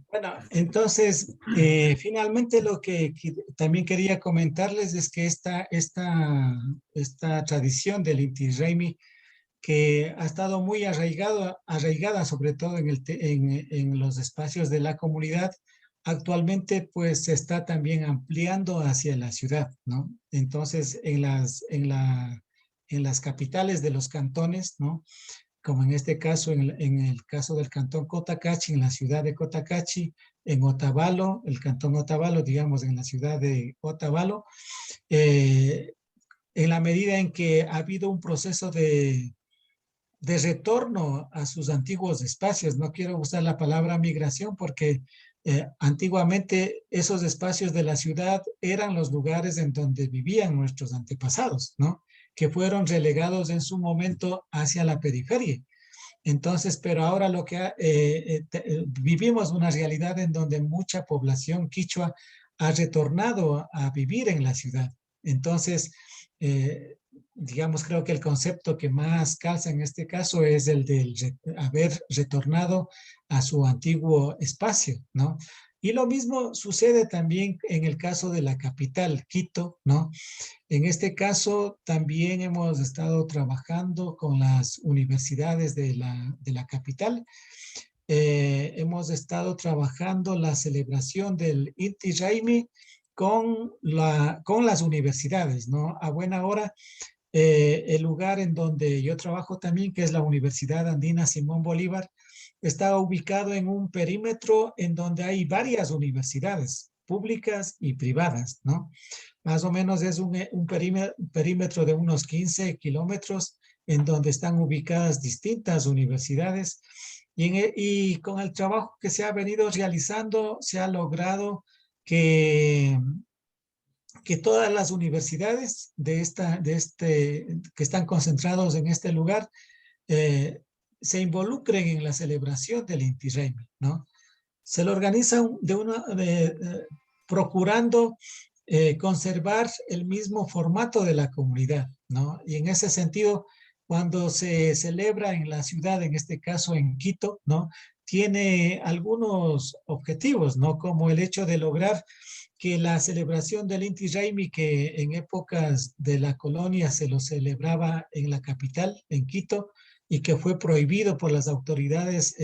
Bueno, entonces, finalmente lo que también quería comentarles es que esta tradición del Inti Raymi, que ha estado muy arraigada sobre todo en los espacios de la comunidad, actualmente pues se está también ampliando hacia la ciudad, ¿no? Entonces, en las capitales de los cantones, ¿no? Como en este caso, en el caso del cantón Cotacachi, en la ciudad de Cotacachi, en Otavalo, el cantón Otavalo, digamos, en la ciudad de Otavalo, eh, en la medida en que ha habido un proceso de retorno a sus antiguos espacios. No quiero usar la palabra migración porque antiguamente esos espacios de la ciudad eran los lugares en donde vivían nuestros antepasados, ¿no? Que fueron relegados en su momento hacia la periferia. Entonces, pero ahora vivimos una realidad en donde mucha población quichua ha retornado a vivir en la ciudad. Entonces, eh, digamos, creo que el concepto que más calza en este caso es el del haber retornado a su antiguo espacio, ¿no? Y lo mismo sucede también en el caso de la capital, Quito, ¿no? En este caso, también hemos estado trabajando con las universidades de la capital. Hemos estado trabajando la celebración del Inti Raymi con las universidades, ¿no? A buena hora, el lugar en donde yo trabajo también, que es la Universidad Andina Simón Bolívar, está ubicado en un perímetro en donde hay varias universidades públicas y privadas, ¿no? Más o menos es un perímetro de unos 15 kilómetros en donde están ubicadas distintas universidades y con el trabajo que se ha venido realizando se ha logrado que, que todas las universidades que están concentrados en este lugar eh, se involucren en la celebración del Inti Raymi, ¿no? Se lo organizan procurando conservar el mismo formato de la comunidad, ¿no? Y en ese sentido, cuando se celebra en la ciudad, en este caso en Quito, ¿no? Tiene algunos objetivos, ¿no? Como el hecho de lograr que la celebración del Inti Raymi, que en épocas de la colonia se lo celebraba en la capital, en Quito, y que fue prohibido por las autoridades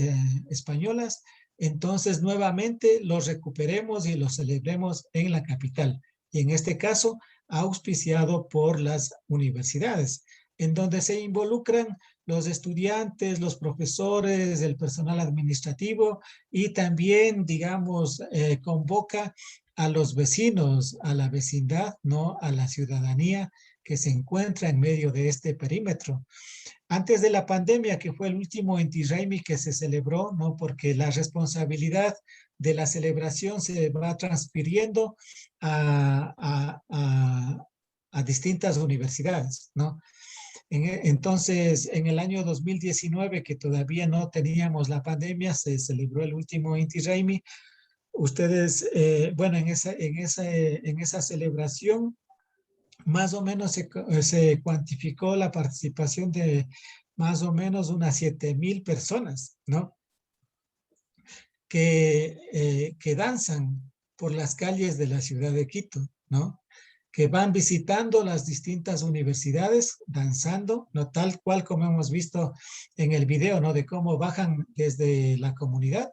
españolas, entonces nuevamente los recuperemos y los celebremos en la capital. Y en este caso, auspiciado por las universidades, en donde se involucran los estudiantes, los profesores, el personal administrativo y también, digamos, convoca a los vecinos, a la vecindad, ¿no? A la ciudadanía que se encuentra en medio de este perímetro. Antes de la pandemia, que fue el último Inti Raymi que se celebró, ¿no? Porque la responsabilidad de la celebración se va transfiriendo a distintas universidades, ¿no? Entonces, en el año 2019, que todavía no teníamos la pandemia, se celebró el último Inti Raymi. Ustedes, bueno, en esa celebración, más o menos se cuantificó la participación de más o menos unas 7,000 personas, ¿no? Que danzan por las calles de la ciudad de Quito, ¿no? Que van visitando las distintas universidades, danzando, ¿no? Tal cual como hemos visto en el video, ¿no? De cómo bajan desde la comunidad,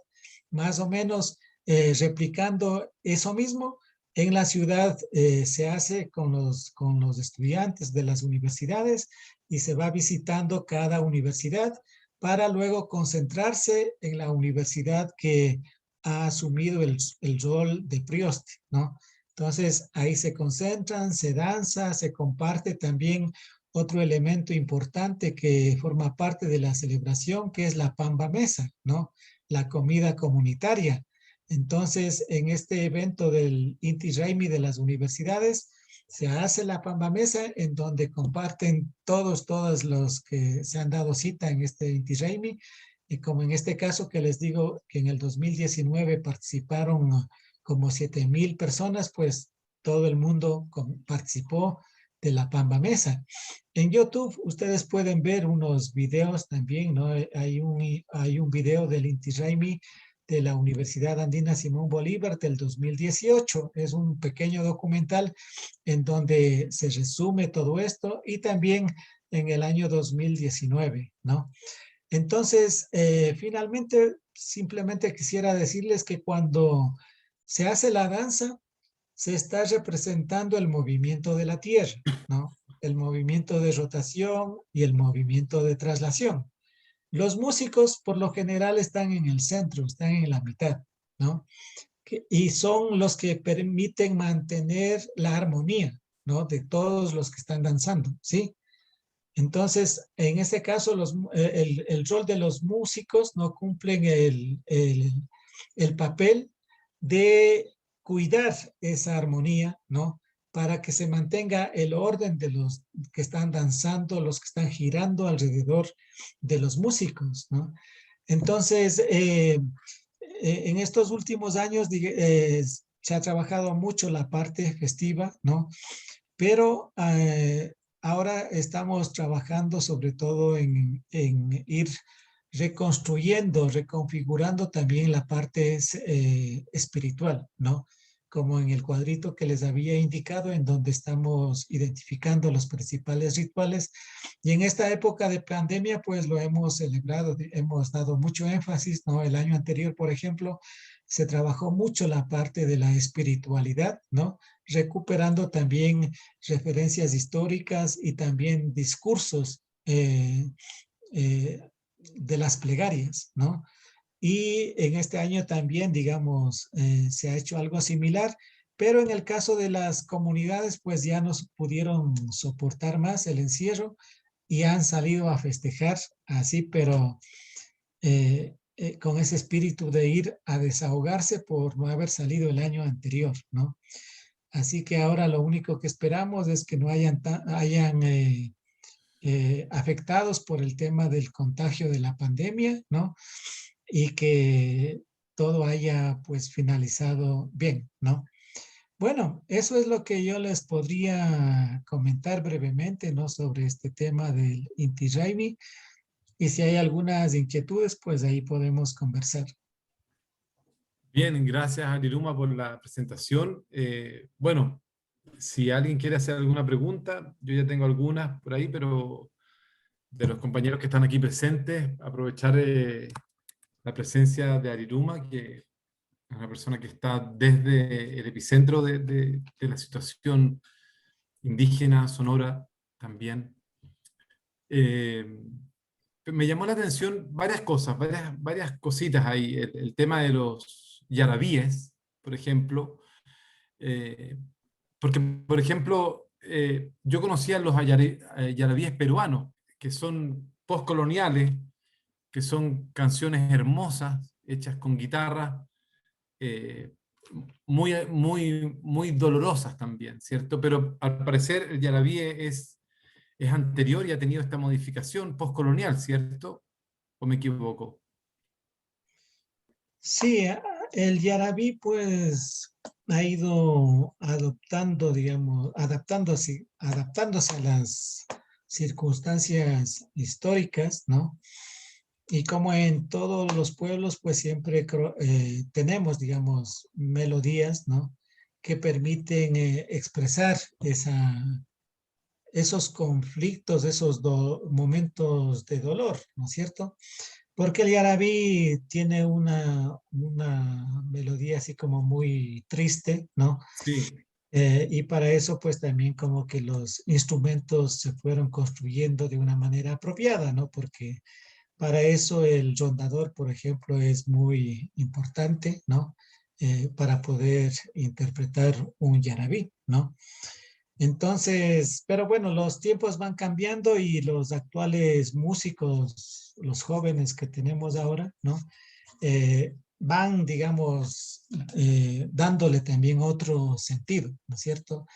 más o menos replicando eso mismo. En la ciudad se hace con los estudiantes de las universidades y se va visitando cada universidad para luego concentrarse en la universidad que ha asumido el rol de Prioste, ¿no? Entonces ahí se concentran, se danza, se comparte también otro elemento importante que forma parte de la celebración, que es la pamba mesa, ¿no? La comida comunitaria. Entonces, en este evento del Inti Raymi de las universidades, se hace la pamba mesa en donde comparten todos los que se han dado cita en este Inti Raymi, y como en este caso que les digo que en el 2019 participaron como 7,000 personas, pues todo el mundo participó de la pamba mesa. En YouTube ustedes pueden ver unos videos también, ¿no? Hay un video del Inti Raymi de la Universidad Andina Simón Bolívar del 2018. Es un pequeño documental en donde se resume todo esto, y también en el año 2019, ¿no? Entonces, finalmente, simplemente quisiera decirles que cuando se hace la danza, se está representando el movimiento de la Tierra, ¿no? El movimiento de rotación y el movimiento de traslación. Los músicos, por lo general, están en el centro, están en la mitad, ¿no? Y son los que permiten mantener la armonía, ¿no? De todos los que están danzando, ¿sí? Entonces, en este caso, el rol de los músicos no cumplen el papel de cuidar esa armonía, ¿no? Para que se mantenga el orden de los que están danzando, los que están girando alrededor de los músicos, ¿no? Entonces, en estos últimos años se ha trabajado mucho la parte festiva, ¿no? Pero ahora estamos trabajando sobre todo en ir reconstruyendo, reconfigurando también la parte espiritual, ¿no? Como en el cuadrito que les había indicado, en donde estamos identificando los principales rituales. Y en esta época de pandemia, pues lo hemos celebrado, hemos dado mucho énfasis, ¿no? El año anterior, por ejemplo, se trabajó mucho la parte de la espiritualidad, ¿no? Recuperando también referencias históricas y también discursos de las plegarias, ¿no? Y en este año también, digamos, se ha hecho algo similar, pero en el caso de las comunidades, pues ya no pudieron soportar más el encierro y han salido a festejar así, pero con ese espíritu de ir a desahogarse por no haber salido el año anterior, ¿no? Así que ahora lo único que esperamos es que no hayan afectados por el tema del contagio de la pandemia, ¿no? Y que todo haya pues finalizado bien, ¿no? Bueno, eso es lo que yo les podría comentar brevemente, ¿no? Sobre este tema del Inti Raymi. Y si hay algunas inquietudes, pues ahí podemos conversar. Bien, gracias Ariruma por la presentación. Bueno, si alguien quiere hacer alguna pregunta, yo ya tengo algunas por ahí, pero de los compañeros que están aquí presentes, aprovechar la presencia de Ariruma, que es una persona que está desde el epicentro de la situación indígena, sonora también. Me llamó la atención varias cosas, varias cositas ahí. El tema de los yarabíes, por ejemplo. Porque, por ejemplo, yo conocía los yarabíes peruanos, que son postcoloniales, que son canciones hermosas, hechas con guitarra, eh, muy dolorosas también, ¿cierto? Pero al parecer el yarabí es anterior y ha tenido esta modificación postcolonial, ¿cierto? ¿O me equivoco? Sí, el yarabí pues ha ido adoptando, digamos, adaptándose a las circunstancias históricas, ¿no? Y como en todos los pueblos, pues siempre tenemos, digamos, melodías, ¿no? Que permiten expresar esos conflictos, esos momentos de dolor, ¿no es cierto? Porque el yarabí tiene una melodía así como muy triste, ¿no? Sí, Y para eso, pues también como que los instrumentos se fueron construyendo de una manera apropiada, ¿no? Porque para eso el rondador, por ejemplo, es muy importante, ¿no? Para poder interpretar un yarabí, ¿no? Entonces, pero bueno, los tiempos van cambiando y los actuales músicos, los jóvenes que tenemos ahora, ¿no? Van, digamos, dándole también otro sentido, ¿no es cierto?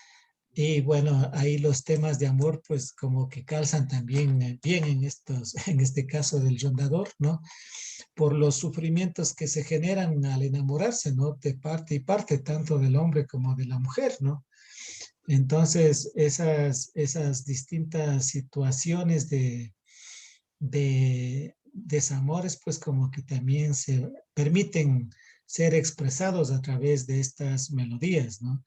Y bueno, ahí los temas de amor, pues como que calzan también bien en en este caso del rondador, ¿no? Por los sufrimientos que se generan al enamorarse, ¿no? De parte y parte, tanto del hombre como de la mujer, ¿no? Entonces, esas distintas situaciones de desamores, pues como que también se permiten ser expresados a través de estas melodías, ¿no?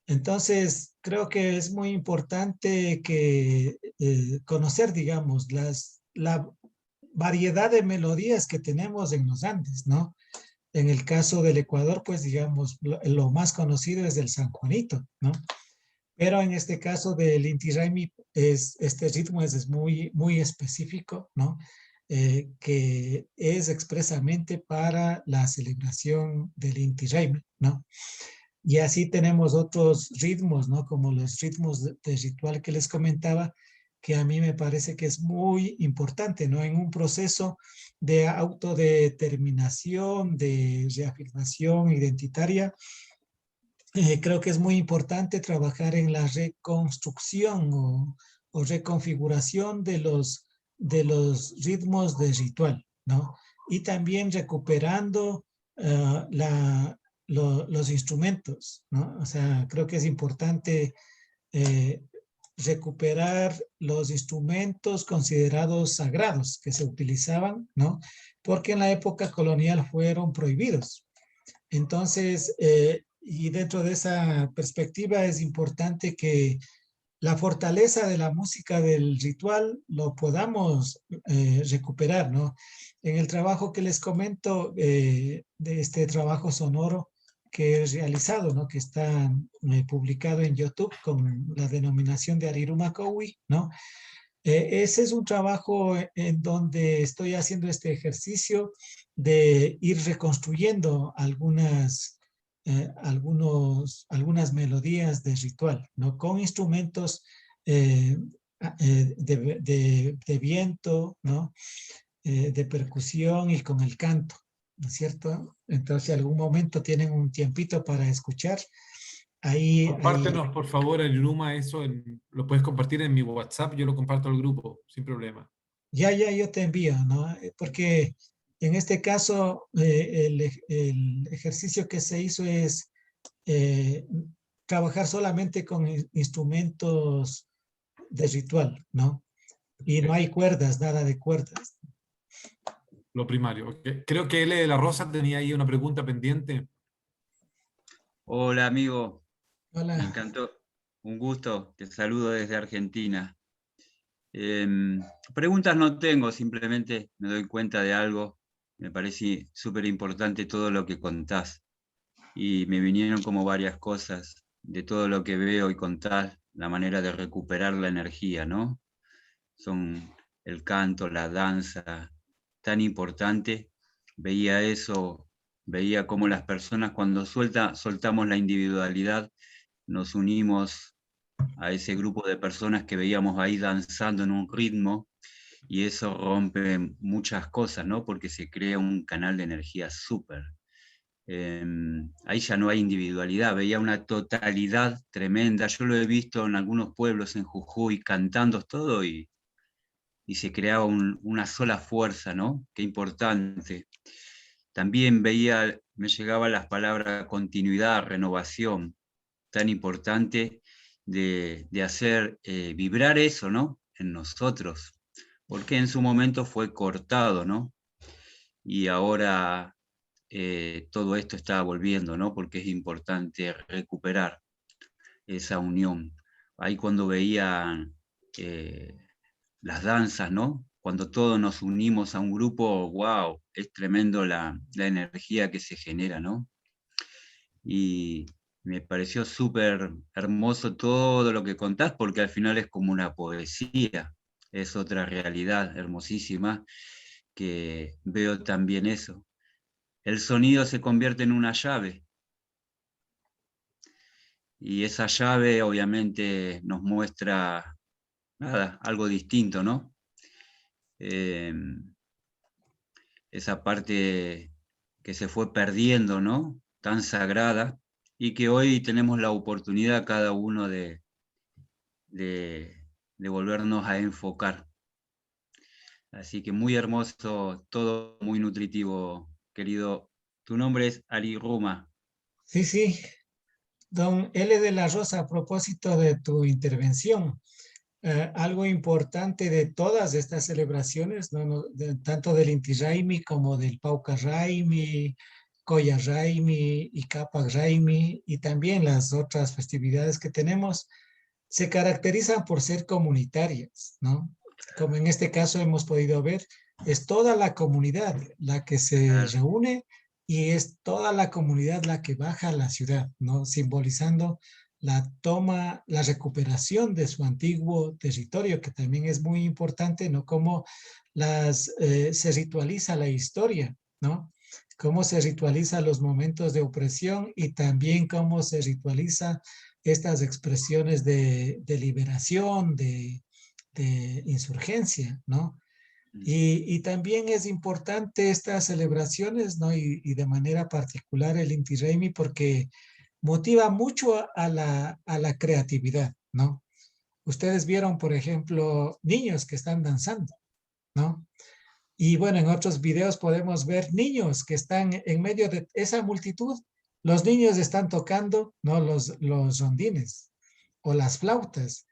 Entonces, creo que es muy importante que conocer, digamos, la variedad de melodías que tenemos en los Andes, ¿no? En el caso del Ecuador, pues digamos, lo más conocido es el San Juanito, ¿no? Pero en este caso del Inti Raymi, este ritmo es muy específico, ¿no? Que es expresamente para la celebración del Inti Raymi, ¿no? Y así tenemos otros ritmos, ¿no? Como los ritmos de ritual que les comentaba, que a mí me parece que es muy importante, ¿no? En un proceso de autodeterminación, de reafirmación identitaria, creo que es muy importante trabajar en la reconstrucción o reconfiguración de los ritmos de ritual, ¿no? Y también recuperando los instrumentos, ¿no? O sea, creo que es importante eh, recuperar los instrumentos considerados sagrados que se utilizaban, ¿no? Porque en la época colonial fueron prohibidos. Entonces, y dentro de esa perspectiva es importante que la fortaleza de la música del ritual lo podamos recuperar, ¿no? En el trabajo que les comento, de este trabajo sonoro que he realizado, ¿no? Que está publicado en YouTube con la denominación de Ariruma Kowi, ¿no? Ese es un trabajo en donde estoy haciendo este ejercicio de ir reconstruyendo algunas melodías de ritual, ¿no? Con instrumentos eh, de viento, ¿no? De percusión y con el canto, ¿no es cierto? Entonces, si algún momento tienen un tiempito para escuchar, ahí compártenos por favor en Luma eso, lo puedes compartir en mi WhatsApp, yo lo comparto al grupo, sin problema. ya yo te envío, ¿no? Porque en este caso, el ejercicio que se hizo es eh, trabajar solamente con instrumentos de ritual, ¿no? Y no Ok, hay cuerdas, nada de cuerdas. lo primario. Ok. Creo que L de la Rosa tenía ahí una pregunta pendiente. Hola amigo, me Hola. encantó, un gusto, te saludo desde Argentina. Em, Preguntas no tengo, simplemente me doy cuenta de algo, me parece súper importante todo lo que contás y me vinieron como varias cosas de todo lo que veo y contás, la manera de recuperar la energía, ¿no? Son el canto, la danza, tan importante. Veía eso, veía cómo las personas cuando soltamos la individualidad, nos unimos a ese grupo de personas que veíamos ahí danzando en un ritmo, y eso rompe muchas cosas, ¿no? Porque se crea un canal de energía súper. Ahí ya no hay individualidad, veía una totalidad tremenda. Yo lo he visto en algunos pueblos en Jujuy cantando todo y se creaba una sola fuerza, ¿no? Qué importante. También veía, me llegaban las palabras continuidad, renovación, tan importante de hacer vibrar eso, ¿no? En nosotros, porque en su momento fue cortado, ¿no? Y ahora todo esto está volviendo, ¿no? Porque es importante recuperar esa unión. Ahí cuando veía eh, las danzas, ¿no? Cuando todos nos unimos a un grupo, wow, es tremendo la energía que se genera, ¿no? Y me pareció súper hermoso todo lo que contás, porque al final es como una poesía, es otra realidad hermosísima, que veo también eso. El sonido se convierte en una llave, y esa llave obviamente nos muestra nada, algo distinto, ¿no? Eh, esa parte que se fue perdiendo, ¿no? Tan sagrada, y que hoy tenemos la oportunidad cada uno de, de volvernos a enfocar. Así que muy hermoso, todo muy nutritivo, querido. Tu nombre es Ali Ruma. Sí, sí, don L. de la Rosa, a propósito de tu intervención, algo importante de todas estas celebraciones, ¿no? Tanto del Inti Raymi como del Pauca Raymi, Coya Raymi y Capac Raymi, y también las otras festividades que tenemos, se caracterizan por ser comunitarias, ¿no? Como en este caso hemos podido ver, es toda la comunidad la que se Claro. reúne y es toda la comunidad la que baja a la ciudad, ¿no? Simbolizando la toma, la recuperación de su antiguo territorio, que también es muy importante, ¿no? Cómo se ritualiza la historia, ¿no? Cómo se ritualiza los momentos de opresión y también cómo se ritualiza estas expresiones de liberación, de insurgencia, ¿no? Y también es importante estas celebraciones, ¿no? Y de manera particular el Inti Raymi porque motiva mucho a la creatividad, ¿no? Ustedes vieron, por ejemplo, niños que están danzando, ¿no? Y bueno, en otros videos podemos ver niños que están en medio de esa multitud. Los niños están tocando, ¿no? Los rondines o las flautas.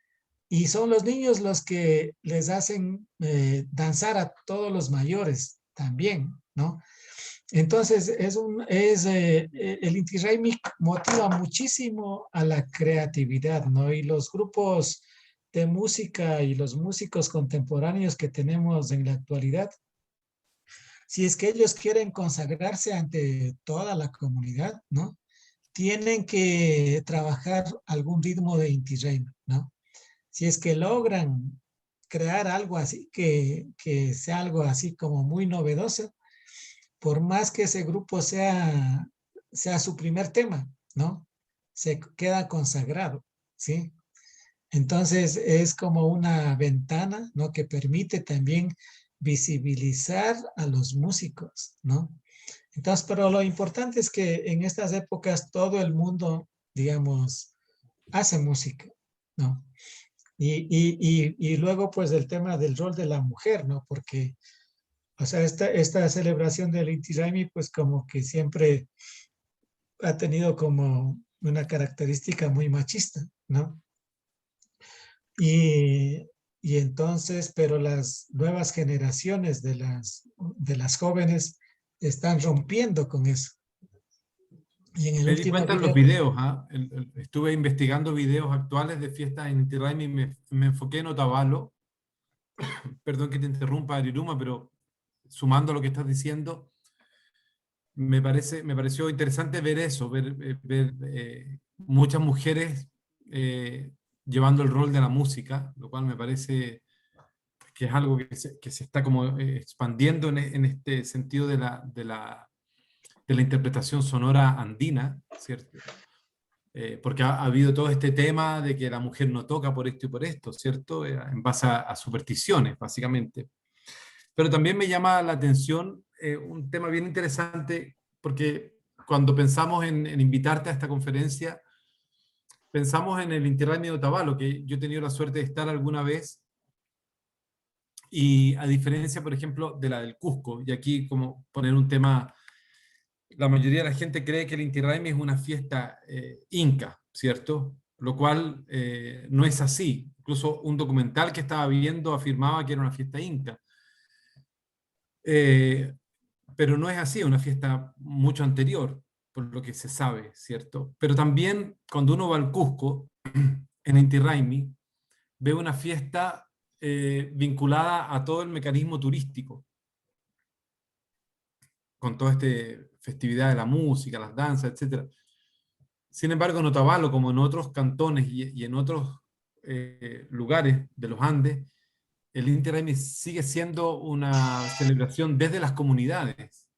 Y son los niños los que les hacen danzar a todos los mayores también, ¿no? Entonces, el Inti Raymi motiva muchísimo a la creatividad, ¿no? Y los grupos de música y los músicos contemporáneos que tenemos en la actualidad, si es que ellos quieren consagrarse ante toda la comunidad, ¿no? Tienen que trabajar algún ritmo de Inti Raymi, ¿no? Si es que logran crear algo así, que sea algo así como muy novedoso, por más que ese grupo sea su primer tema, ¿no? Se queda consagrado, ¿sí? Entonces es como una ventana, ¿no? Que permite también visibilizar a los músicos, ¿no? Entonces, pero lo importante es que en estas épocas todo el mundo, digamos, hace música, ¿no? Y luego, pues, el tema del rol de la mujer, ¿no? Porque, o sea, esta celebración del Inti Raymi, pues, como que siempre ha tenido como una característica muy machista, ¿no? Y, y entonces, pero las nuevas generaciones de las jóvenes están rompiendo con eso. Y en el Me di último cuenta en los video, videos, ¿ah? Estuve investigando videos actuales de fiestas en Inti Raymi y me enfoqué en Otavalo. Perdón que te interrumpa, Ariruma, pero sumando a lo que estás diciendo, me pareció interesante ver eso, ver muchas mujeres llevando el rol de la música, lo cual me parece que es algo que se está como expandiendo en este sentido de la interpretación sonora andina, ¿cierto? porque ha habido todo este tema de que la mujer no toca por esto y por esto, ¿cierto? En base a supersticiones, básicamente. Pero también me llama la atención un tema bien interesante, porque cuando pensamos en invitarte a esta conferencia, pensamos en el Inti Raymi de Otavalo, que yo he tenido la suerte de estar alguna vez, y a diferencia, por ejemplo, de la del Cusco, y aquí como poner un tema, la mayoría de la gente cree que el Inti Raymi es una fiesta inca, ¿cierto? Lo cual no es así. Incluso un documental que estaba viendo afirmaba que era una fiesta inca. Eh, pero no es así, es una fiesta mucho anterior, por lo que se sabe, ¿cierto? Pero también cuando uno va al Cusco, en Inti Raymi, ve una fiesta vinculada a todo el mecanismo turístico, con toda esta festividad de la música, las danzas, etc. Sin embargo, en Otavalo, como en otros cantones y en otros lugares de los Andes, el Inti Raymi sigue siendo una celebración desde las comunidades,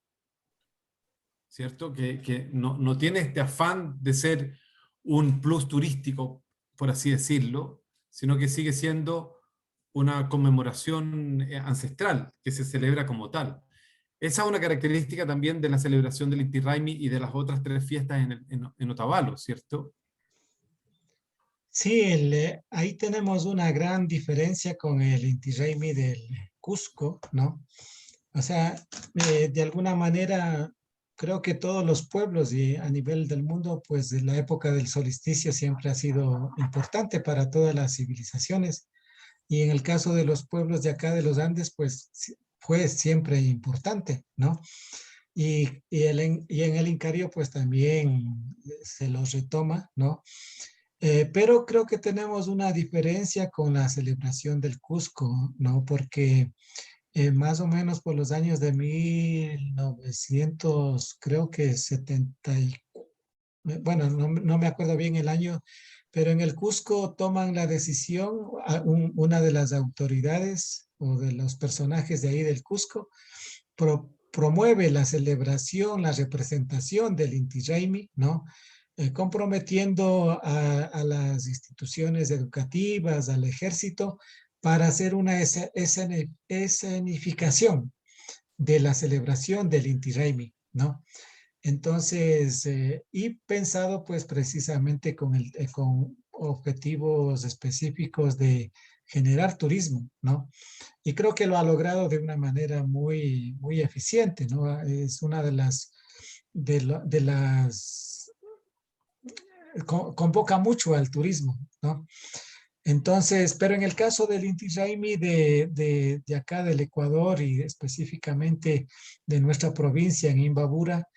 ¿cierto? Que no tiene este afán de ser un plus turístico, por así decirlo, sino que sigue siendo una conmemoración ancestral que se celebra como tal. Esa es una característica también de la celebración del Inti Raymi y de las otras tres fiestas en Otavalo, ¿cierto? Sí, ahí tenemos una gran diferencia con el Inti Raymi del Cusco, ¿no? O sea, de alguna manera, creo que todos los pueblos y a nivel del mundo, pues de la época del solsticio siempre ha sido importante para todas las civilizaciones. Y en el caso de los pueblos de acá de los Andes, pues fue siempre importante, ¿no? Y en el Incario, pues también se los retoma, ¿no? Pero creo que tenemos una diferencia con la celebración del Cusco, ¿no? Porque más o menos por los años de 1900, creo que 70, bueno, no me acuerdo bien el año, pero en el Cusco toman la decisión, una de las autoridades o de los personajes de ahí del Cusco, promueve la celebración, la representación del Inti Raymi, ¿no? Comprometiendo a las instituciones educativas, al ejército, para hacer una escenificación de la celebración del Inti Raymi, ¿no? Entonces, y pensado pues precisamente con objetivos específicos de generar turismo, ¿no? Y creo que lo ha logrado de una manera muy, muy eficiente, ¿no? Es una de las, convoca mucho al turismo, ¿no? Entonces, pero en el caso del Inti Raymi de acá del Ecuador y específicamente de nuestra provincia en Imbabura,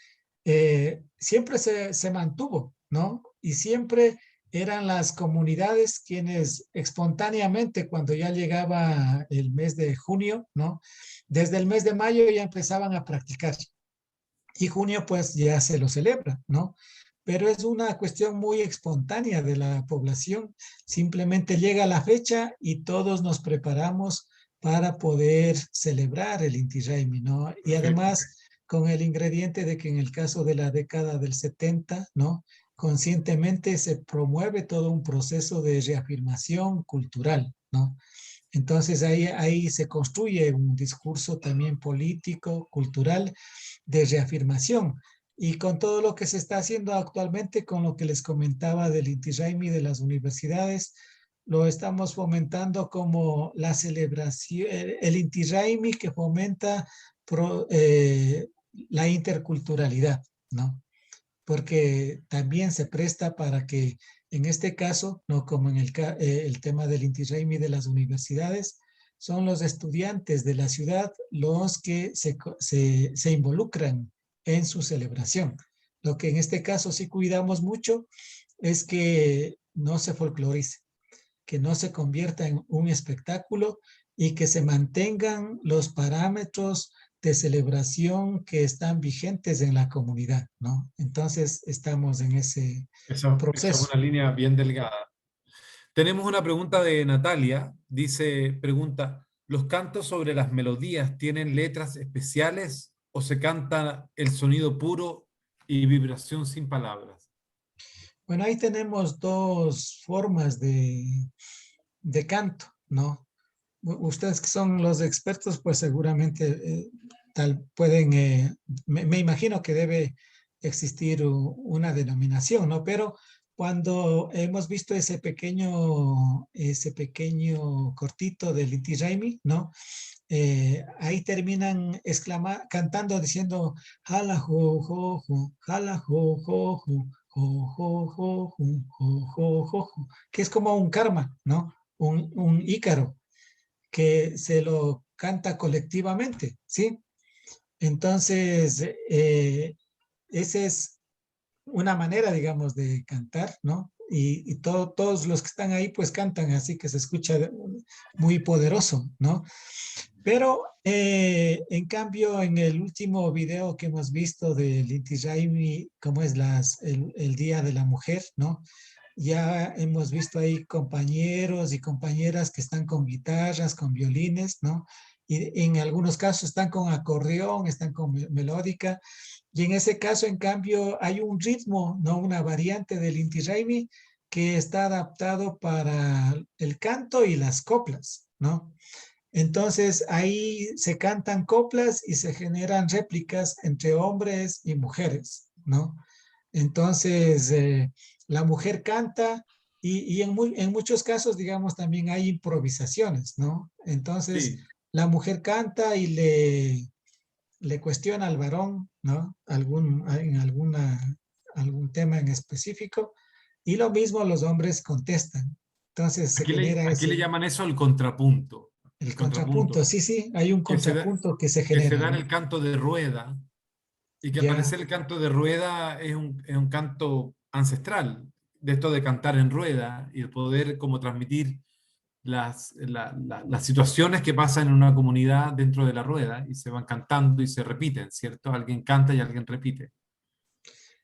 siempre se mantuvo, ¿no? Y siempre eran las comunidades quienes espontáneamente, cuando ya llegaba el mes de junio, ¿no? Desde el mes de mayo ya empezaban a practicar. Y junio pues ya se lo celebra, ¿no? Pero es una cuestión muy espontánea de la población. Simplemente llega la fecha y todos nos preparamos para poder celebrar el Inti Raymi, ¿no? Y Perfecto. además con el ingrediente de que en el caso de la década del 70, ¿no? Conscientemente se promueve todo un proceso de reafirmación cultural, ¿no? Entonces ahí se construye un discurso también político, cultural, de reafirmación. Y con todo lo que se está haciendo actualmente, con lo que les comentaba del Inti Raymi de las universidades, lo estamos fomentando como la celebración, el Inti Raymi que fomenta la interculturalidad, ¿no? Porque también se presta para que, en este caso, no como en el tema del Inti Raymi de las universidades, son los estudiantes de la ciudad los que se involucran en su celebración. Lo que en este caso sí cuidamos mucho es que no se folclorice, que no se convierta en un espectáculo y que se mantengan los parámetros de celebración que están vigentes en la comunidad, ¿no? Entonces estamos en ese Esa es proceso. una línea bien delgada. Tenemos una pregunta de Natalia. Pregunta, ¿los cantos sobre las melodías tienen letras especiales o se canta el sonido puro y vibración sin palabras? Bueno, ahí tenemos dos formas de canto, ¿no? Ustedes que son los expertos, pues seguramente tal pueden, me imagino que debe existir una denominación, ¿no? Pero cuando hemos visto ese pequeño cortito del Inti Raymi, ¿no? Ahí terminan cantando diciendo jala jo jo jo, jala jo jo jo, jo jo jo jo, jo jo jo jo, que es como un karma, ¿no? Un ícaro que se lo canta colectivamente, ¿sí? Entonces, esa es una manera, digamos, de cantar, ¿no? Y todos los que están ahí, pues cantan, así que se escucha muy poderoso, ¿no? Pero, en cambio, en el último video que hemos visto del Inti Raymi, como es el Día de la Mujer, ¿no? Ya hemos visto ahí compañeros y compañeras que están con guitarras, con violines, ¿no? Y en algunos casos están con acordeón, están con melódica. Y en ese caso, en cambio, hay un ritmo, ¿no? Una variante del Inti Raymi que está adaptado para el canto y las coplas, ¿no? Entonces ahí se cantan coplas y se generan réplicas entre hombres y mujeres, ¿no? Entonces la mujer canta y en muchos casos, digamos, también hay improvisaciones, ¿no? Entonces Sí, la mujer canta y le cuestiona al varón, ¿no? Algún tema en específico y lo mismo los hombres contestan. Entonces se genera aquí le ese, llaman eso el contrapunto. el El contrapunto, contrapunto, sí, sí, hay un que se da, contrapunto que se que se genera, da en ¿no? el canto de rueda, y que al Ya, parecer el canto de rueda es un canto ancestral, de esto de cantar en rueda y el poder como transmitir las situaciones que pasan en una comunidad dentro de la rueda y se van cantando y se repiten, ¿cierto? Alguien canta y alguien repite.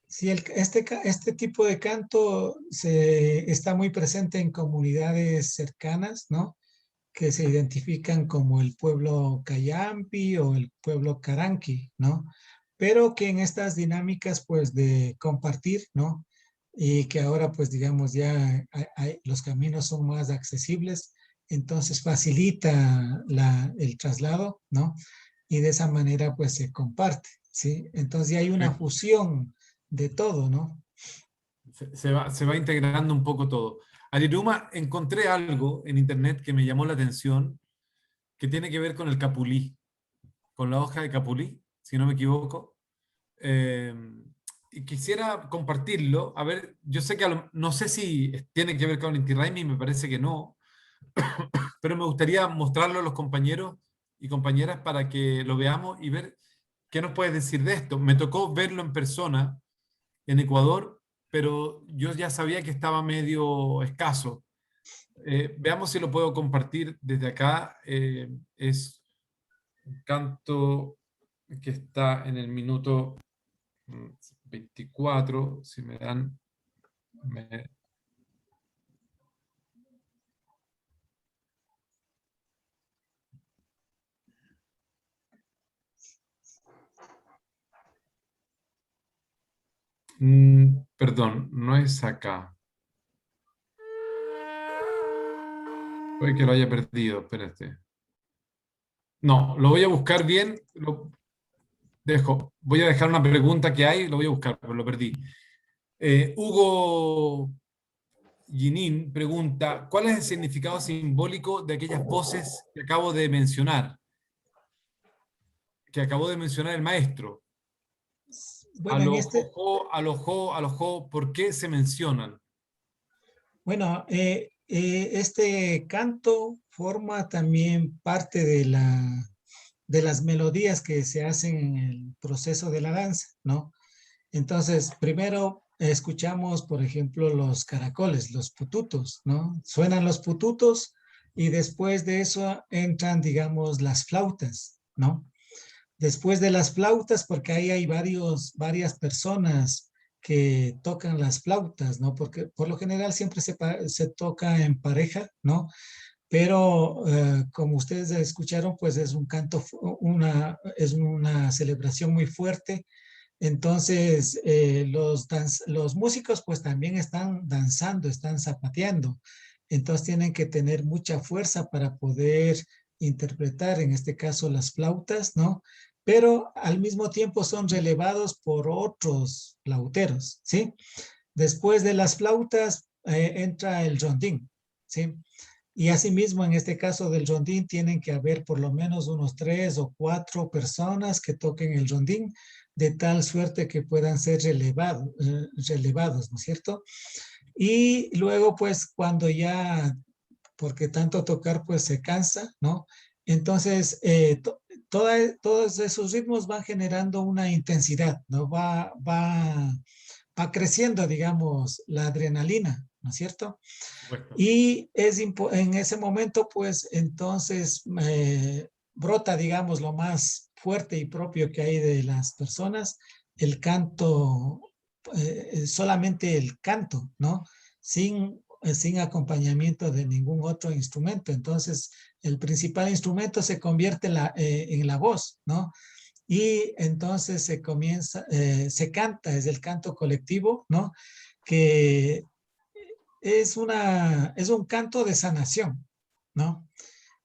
sí, este tipo de canto está muy presente en comunidades cercanas, ¿no? Que se identifican como el pueblo Cayampi o el pueblo Caranqui, ¿no? Pero que en estas dinámicas, pues, de compartir, ¿no? Y que ahora, pues, digamos, ya los caminos son más accesibles, entonces facilita el traslado, ¿no? Y de esa manera, pues, se comparte, ¿sí? Entonces ya hay una Perfecto. fusión de todo, ¿no? Se va integrando un poco todo. Ariruma, encontré algo en internet que me llamó la atención, que tiene que ver con el capulí, con la hoja de capulí, si no me equivoco. Eh, y quisiera compartirlo. A ver, yo sé que no sé si tiene que ver con el Inti Raymi, me parece que no, pero me gustaría mostrarlo a los compañeros y compañeras para que lo veamos y ver qué nos puedes decir de esto. Me tocó verlo en persona en Ecuador, pero yo ya sabía que estaba medio escaso. Veamos si lo puedo compartir desde acá. Es un canto que está en el minuto 24, si me dan... me- perdón, no es acá. Puede que lo haya perdido, espérate. No, lo voy a buscar bien. Voy a dejar una pregunta que hay, lo voy a buscar, pero lo perdí. Hugo Ginin pregunta, ¿cuál es el significado simbólico de aquellas voces que acabó de mencionar el maestro? A Bueno, lo jojo, a lo jo, a lo jo, ¿por qué se mencionan? bueno, este canto forma también parte de las melodías que se hacen en el proceso de la danza, ¿no? Entonces, primero escuchamos, por ejemplo, los caracoles, los pututos, ¿no? Suenan los pututos y después de eso entran, digamos, las flautas, ¿no? Después de las flautas, porque ahí hay varias personas que tocan las flautas, ¿no? Porque por lo general siempre se toca en pareja, ¿no? Pero como ustedes escucharon, pues es un canto, es una celebración muy fuerte Entonces, los músicos pues también están danzando, están zapateando. Entonces tienen que tener mucha fuerza para poder interpretar, en este caso, las flautas, ¿no? Pero al mismo tiempo son relevados por otros flauteros, ¿sí? Después de las flautas entra el rondín, ¿sí? Y asimismo, en este caso del rondín, tienen que haber por lo menos unos 3 o 4 personas que toquen el rondín, de tal suerte que puedan ser relevados, ¿no es cierto? Y luego, pues, cuando ya, porque tanto tocar, pues se cansa, ¿no? Entonces, todos esos ritmos van generando una intensidad, ¿no? Va creciendo, digamos, la adrenalina, ¿no es cierto? Supuesto. Y en ese momento, pues entonces brota, digamos, lo más fuerte y propio que hay de las personas, el canto, solamente el canto, ¿no? Sin acompañamiento de ningún otro instrumento. Entonces, el principal instrumento se convierte en la voz, ¿no? Y entonces se canta, es el canto colectivo, ¿no? Que es un canto de sanación, ¿no?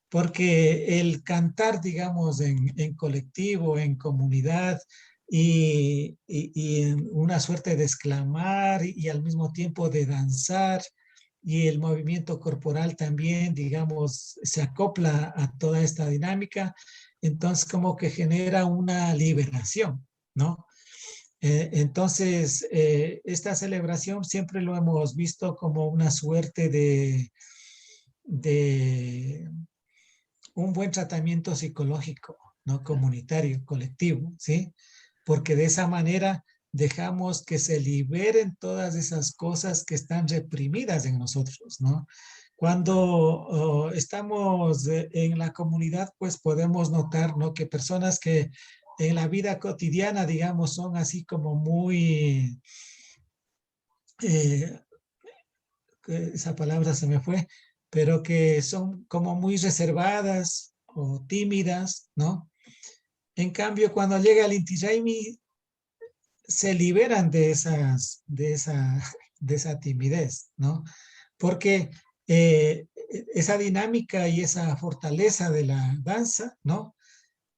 Porque el cantar, digamos, en colectivo, en comunidad y en una suerte de exclamar y al mismo tiempo de danzar y el movimiento corporal también, digamos, se acopla a toda esta dinámica, entonces como que genera una liberación, ¿no? Entonces, esta celebración siempre lo hemos visto como una suerte de un buen tratamiento psicológico, ¿no? Comunitario, colectivo, ¿sí? Porque de esa manera dejamos que se liberen todas esas cosas que están reprimidas en nosotros, ¿no? Cuando estamos en la comunidad, pues podemos notar, ¿no? Que personas que en la vida cotidiana, digamos, son así como muy, eh, esa palabra se me fue, pero que son como muy reservadas o tímidas, ¿no? En cambio, cuando llega el Inti Raymi, se liberan de esa timidez, ¿no? Porque esa dinámica y esa fortaleza de la danza, ¿no?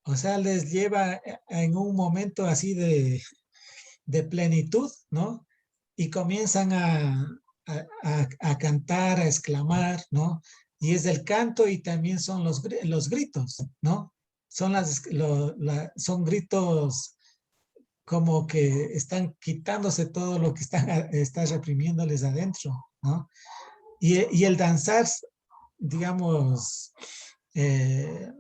O sea, les lleva en un momento así de plenitud, ¿no? Y comienzan a cantar, a exclamar, ¿no? Y es el canto y también son los gritos, ¿no? Son gritos como que están quitándose todo lo que está reprimiéndoles adentro, ¿no? Y el danzar, digamos, eh,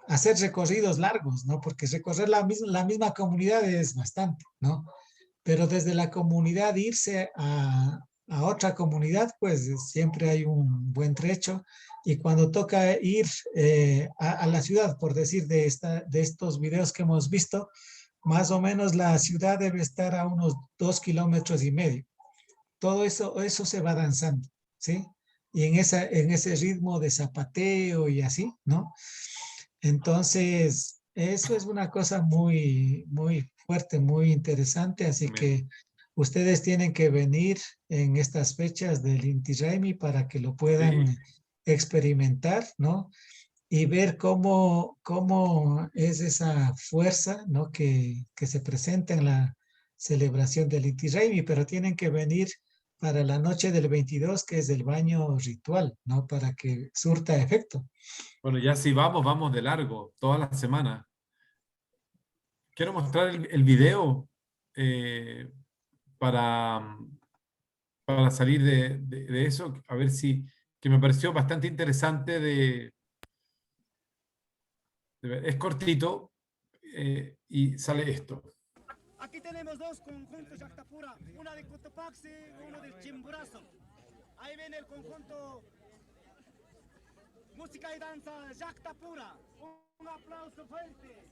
hacer recorridos largos, ¿no? Porque recorrer la misma comunidad es bastante, ¿no? Pero desde la comunidad irse a otra comunidad, pues siempre hay un buen trecho. Y cuando toca ir a la ciudad, por decir de estos videos que hemos visto, más o menos la ciudad debe estar a unos 2,5 kilómetros. Todo eso se va danzando, ¿sí? Y en ese ritmo de zapateo y así, ¿no? Entonces, eso es una cosa muy, muy fuerte, muy interesante, así Tremendo. que ustedes tienen que venir en estas fechas del Inti Raymi para que lo puedan Sí, experimentar, ¿no? Y ver cómo es esa fuerza, ¿no? Que se presenta en la celebración del Inti Raymi, pero tienen que venir para la noche del 22, que es el baño ritual, ¿no? Para que surta efecto. bueno, ya si vamos, vamos de largo, toda la semana. Quiero mostrar el video eh, para, para salir de eso, a ver si, que me pareció bastante interesante es cortito y sale esto. Aquí tenemos dos conjuntos Yaktapura, una de Cotopaxi y uno de Chimborazo. Ahí viene el conjunto música y danza Yaktapura. Un aplauso fuerte.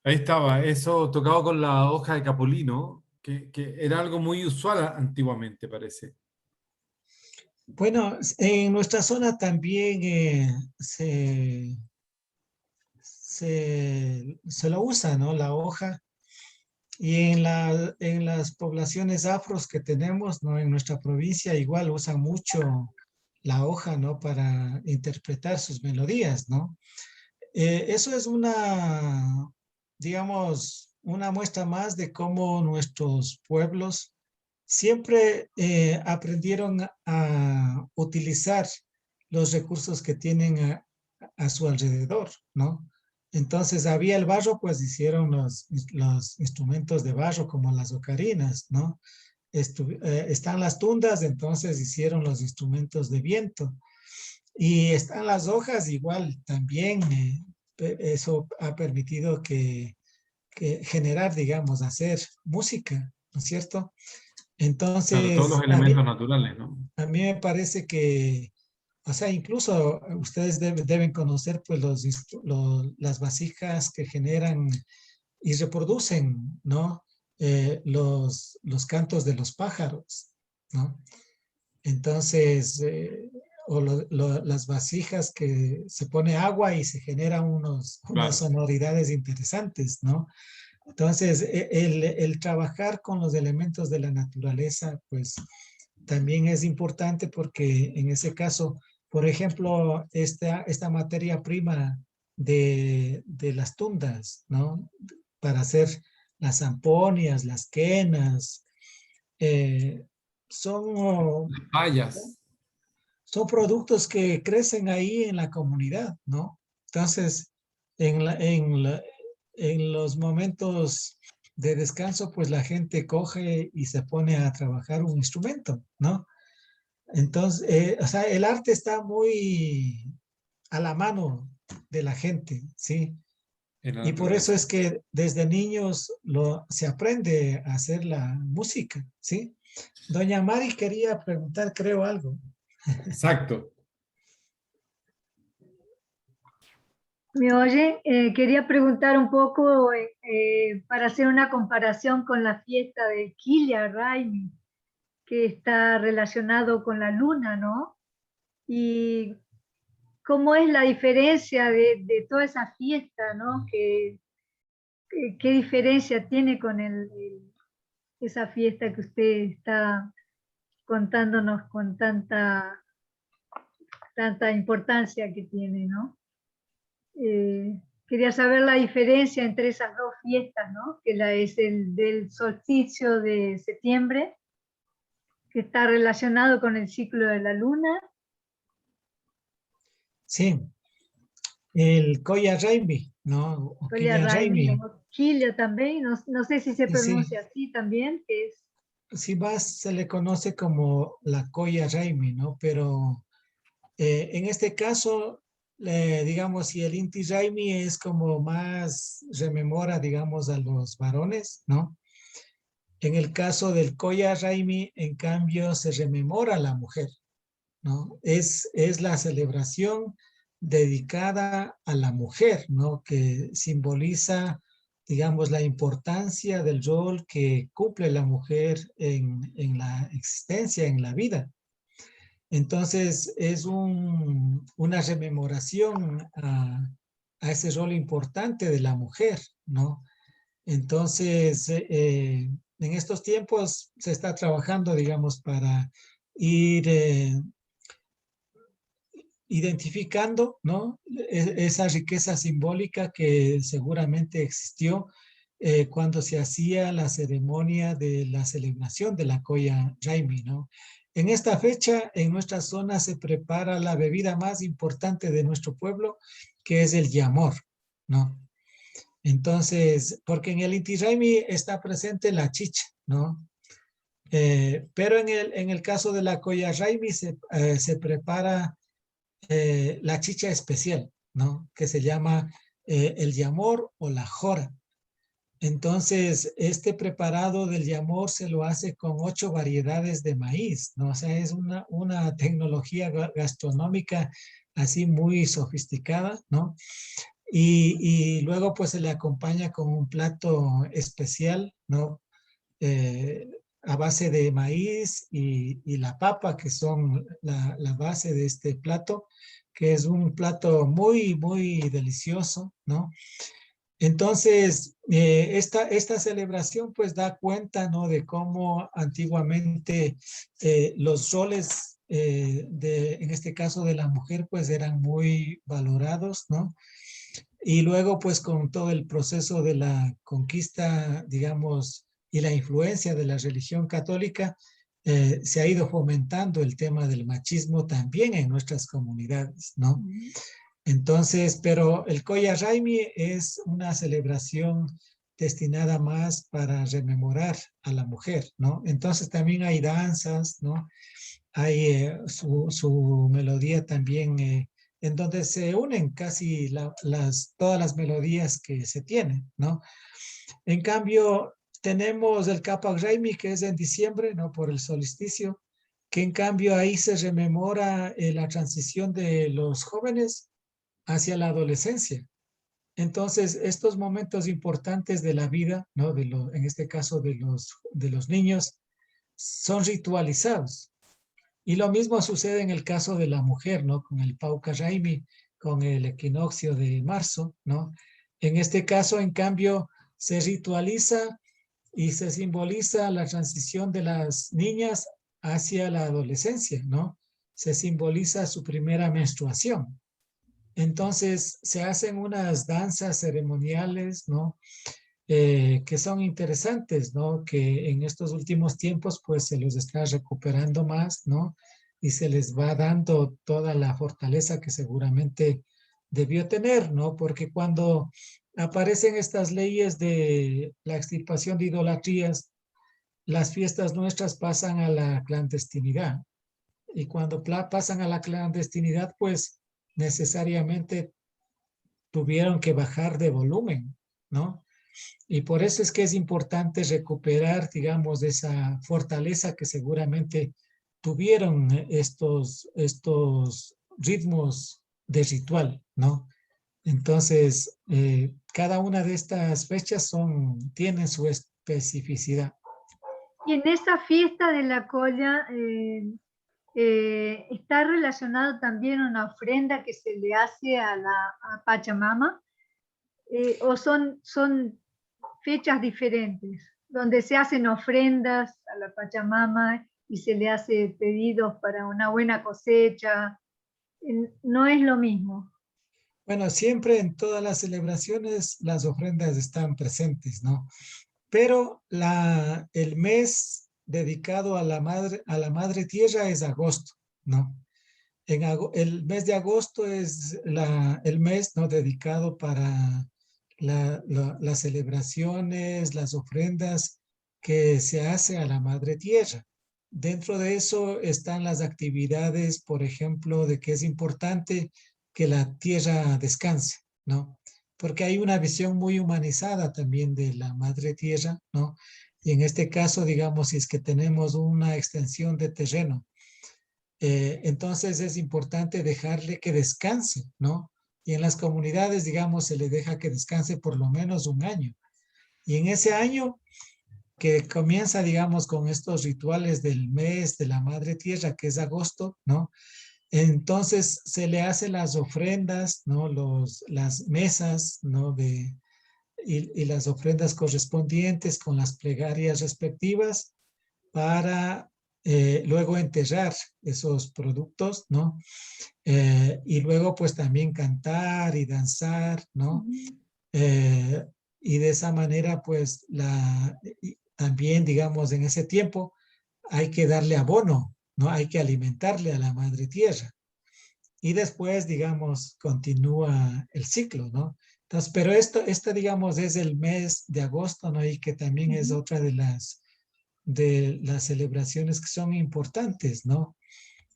Ahí estaba, eso tocado con la hoja de capulino, que era algo muy usual antiguamente, parece. Bueno, en nuestra zona también se lo usa, ¿no? La hoja. Y en las poblaciones afros que tenemos, ¿no? En nuestra provincia igual usan mucho la hoja, ¿no? Para interpretar sus melodías, ¿no? Eso es digamos, una muestra más de cómo nuestros pueblos siempre aprendieron a utilizar los recursos que tienen a su alrededor, ¿no? Entonces había el barro, pues hicieron los instrumentos de barro como las ocarinas, ¿no? Están las tundas, entonces hicieron los instrumentos de viento. Y están las hojas igual también. Eso ha permitido que generar, digamos, hacer música, ¿no es cierto? Claro, todos los Entonces, elementos naturales, ¿no? a mí me parece que, o sea, incluso ustedes deben conocer pues las vasijas que generan y reproducen, ¿no? Los cantos de los pájaros, ¿no? Entonces, las vasijas que se pone agua y se generan unas Claro. sonoridades interesantes, ¿no? Entonces, el trabajar con los elementos de la naturaleza, pues también es importante porque en ese caso, por ejemplo, esta materia prima de las tundas, ¿no? Para hacer las zamponias, las quenas, eh, son, Hayas. son productos que crecen ahí en la comunidad, ¿no? Entonces, en los momentos de descanso, pues la gente coge y se pone a trabajar un instrumento, ¿no? Entonces, o sea, el arte está muy a la mano de la gente, ¿sí? En la Y por eso naturaleza. es que desde niños se aprende a hacer la música, ¿sí? Doña Mari quería preguntar, creo, algo. Exacto. ¿Me oye? Quería preguntar un poco para hacer una comparación con la fiesta de Kilya Raimi, que está relacionado con la luna, ¿no? Y cómo es la diferencia de toda esa fiesta, ¿no? ¿Qué diferencia tiene con esa fiesta que usted está contándonos con tanta importancia que tiene, ¿no? Quería saber la diferencia entre esas dos fiestas, ¿no? Que es el del solsticio de septiembre, que está relacionado con el ciclo de la luna. Sí, el Koya Raimi, ¿no? O Kilya Killian Raimi, Raimi. ¿no? Kilya también, no sé si se Sí, sí. pronuncia así también, que es... Sí, más se le conoce como la Koya Raimi, ¿no? Pero en este caso, digamos, si el Inti Raimi es como más rememora, digamos, a los varones, ¿no? En el caso del Koya Raimi, en cambio, se rememora a la mujer, ¿no? Es la celebración dedicada a la mujer, ¿no? Que simboliza, digamos, la importancia del rol que cumple la mujer en la existencia, en la vida. Entonces, es una rememoración a ese rol importante de la mujer, ¿no? Entonces, en estos tiempos se está trabajando, digamos, para ir identificando, ¿no? Esa riqueza simbólica que seguramente existió cuando se hacía la ceremonia de la celebración de la Koya Raimi, ¿no? En esta fecha, en nuestra zona se prepara la bebida más importante de nuestro pueblo, que es el yamor, ¿no? Entonces, porque en el Inti Raymi está presente la chicha, ¿no? Pero en el caso de la Colla Raymi se prepara la chicha especial, ¿no? Que se llama el yamor o la jora. Entonces, este preparado del yamor se lo hace con 8 variedades de maíz, ¿no? O sea, es una tecnología gastronómica así muy sofisticada, ¿no? Y luego pues se le acompaña con un plato especial, ¿no? A base de maíz y la papa, que son la base de este plato, que es un plato muy, muy delicioso, ¿no? Entonces, esta celebración pues da cuenta, ¿no? De cómo antiguamente los roles, en este caso de la mujer, pues eran muy valorados, ¿no? Y luego pues con todo el proceso de la conquista, digamos, y la influencia de la religión católica, se ha ido fomentando el tema del machismo también en nuestras comunidades, ¿no? Entonces, pero el Colla Raymi es una celebración destinada más para rememorar a la mujer, ¿no? Entonces también hay danzas, ¿no? Hay su melodía también, en donde se unen casi todas las melodías que se tienen, ¿no? En cambio, tenemos el Capac Raymi, que es en diciembre, ¿no? Por el solsticio, que en cambio ahí se rememora la transición de los jóvenes hacia la adolescencia. Entonces, estos momentos importantes de la vida, ¿no? En este caso de los niños, son ritualizados. Y lo mismo sucede en el caso de la mujer, ¿no? Con el Pauca Raymi, con el equinoccio de marzo, ¿no? En este caso, en cambio, se ritualiza y se simboliza la transición de las niñas hacia la adolescencia, ¿no? Se simboliza su primera menstruación. Entonces se hacen unas danzas ceremoniales, ¿no? Que son interesantes, ¿no? Que en estos últimos tiempos pues se los está recuperando más, ¿no? Y se les va dando toda la fortaleza que seguramente debió tener, ¿no? Porque cuando aparecen estas leyes de la extirpación de idolatrías, las fiestas nuestras pasan a la clandestinidad. Y cuando pasan a la clandestinidad, pues necesariamente tuvieron que bajar de volumen, ¿no? Y por eso es que es importante recuperar, digamos, esa fortaleza que seguramente tuvieron estos ritmos de ritual, ¿no? Entonces, cada una de estas fechas tienen su especificidad. Y en esa fiesta de la colla está relacionado también una ofrenda que se le hace a Pachamama, o son fechas diferentes, donde se hacen ofrendas a la Pachamama y se le hace pedidos para una buena cosecha. No es lo mismo. Bueno, siempre en todas las celebraciones las ofrendas están presentes, ¿no? Pero el mes dedicado a la madre tierra es agosto, ¿no? El mes de agosto es el mes, ¿no? Dedicado para las celebraciones, las ofrendas que se hace a la madre tierra. Dentro de eso están las actividades, por ejemplo, de que es importante que la tierra descanse, ¿no? Porque hay una visión muy humanizada también de la madre tierra, ¿no? Y en este caso, digamos, si es que tenemos una extensión de terreno, entonces es importante dejarle que descanse, ¿no? Y en las comunidades, digamos, se le deja que descanse por lo menos un año. Y en ese año que comienza, digamos, con estos rituales del mes de la madre tierra, que es agosto, ¿no? Entonces se le hacen las ofrendas, ¿no? Las mesas, ¿no? Y las ofrendas correspondientes con las plegarias respectivas para luego enterrar esos productos, ¿no? Y luego pues también cantar y danzar, ¿no? Y de esa manera pues también, digamos, en ese tiempo hay que darle abono, ¿no? Hay que alimentarle a la madre tierra. Y después, digamos, continúa el ciclo, ¿no? Entonces, pero esto, digamos, es el mes de agosto, ¿no? Y que también es otra de las celebraciones que son importantes, ¿no?